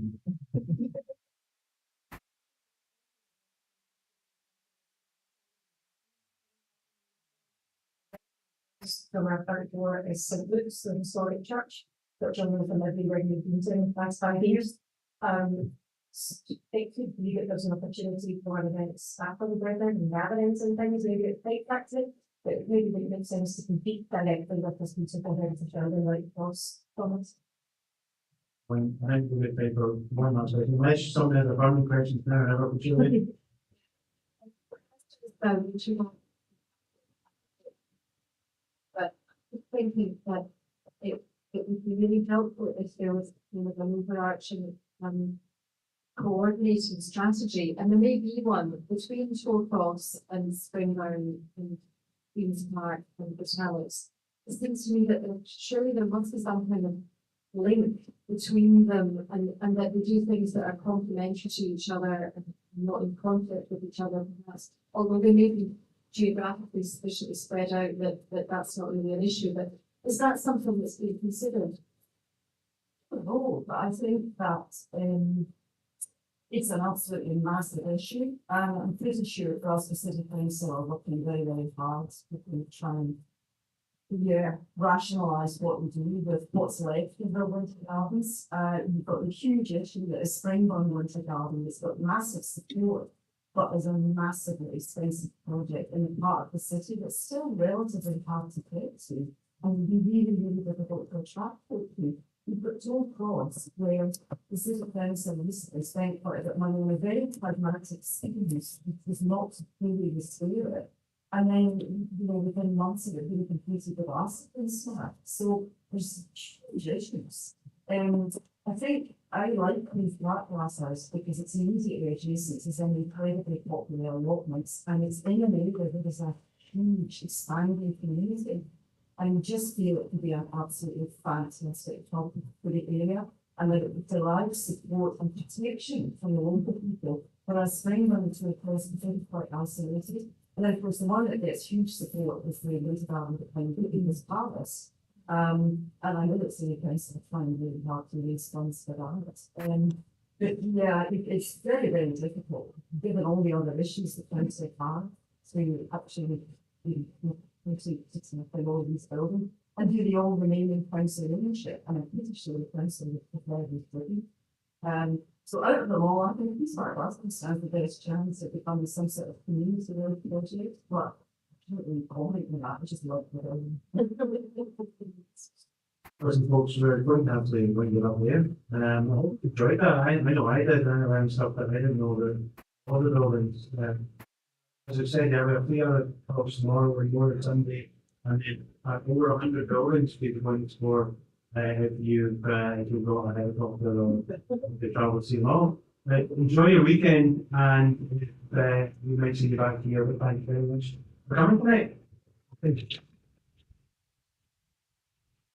S8: From our third door is St. Luke's, the historic church, which I'm with them every regular meeting the past 5 years. It could be that there's an opportunity for events after the brethren and gatherings and things, maybe it's Fight Factory, but maybe it makes sense to compete directly with this beautiful heritage building like was Thomas.
S5: When I think we paper one last question, unless somebody has a burning question now, I have opportunity.
S8: thinking that it would be really helpful if there was kind of an overarching coordinating strategy, and there may be one between Shawcross and Springburn and Queen's Park and Botanics. It seems to me that surely there must be some kind of link between them, and that they do things that are complementary to each other and not in conflict with each other, perhaps. Although they may be geographically sufficiently spread out that that's not really an issue. But is that something that's being considered?
S7: No, but I think that it's an absolutely massive issue. And I'm pretty sure for us City Council are working very, very hard to try and rationalise what we do with what's left of the winter gardens. You've got the huge issue that is Springburn Winter Garden. It's got massive support, but is a massively expensive project in a part of the city that's still relatively hard to get to and would be really, really difficult to attract people to. You've got Toll Cross, where the City Council recently spent quite a bit of money on a very pragmatic scheme, which was not really restore it. And then, within months of it being completed with us and stuff. So there's huge issues. And I think I like Queen's Park Glasshouse because it's immediately adjacent to some incredibly popular allotments, and it's in an area where there's a huge expanding community. I just feel it could be an absolutely fantastic topic for the area, and that it would derive support and protection from the local people. Whereas Springburn to the coast is quite isolated. And then, of course, the one that gets huge support is the Winter Garden behind Buckingham Palace. And I know that City Council are trying really hard to raise funds for that. But yeah, it's very, very difficult, given all the other issues that council have, to actually all these buildings. And do they all remain in council ownership? And I'm pretty sure the council would prefer these buildings. So out of them all, I think these are us stand the best chance of becoming some sort of community project, but I can't really comment on that, I just love it.
S5: Listen, folks, we're going to have to bring it up there. I hope you enjoyed that. I know I did around stuff that I didn't know that other buildings. As I said earlier, we have a talks tomorrow or more on Sunday, and then over 100 buildings people going to explore. If you've got a helicopter or the travel to see them all. Enjoy your weekend, and we might see you back here, but thank you very much for coming tonight. Thank you.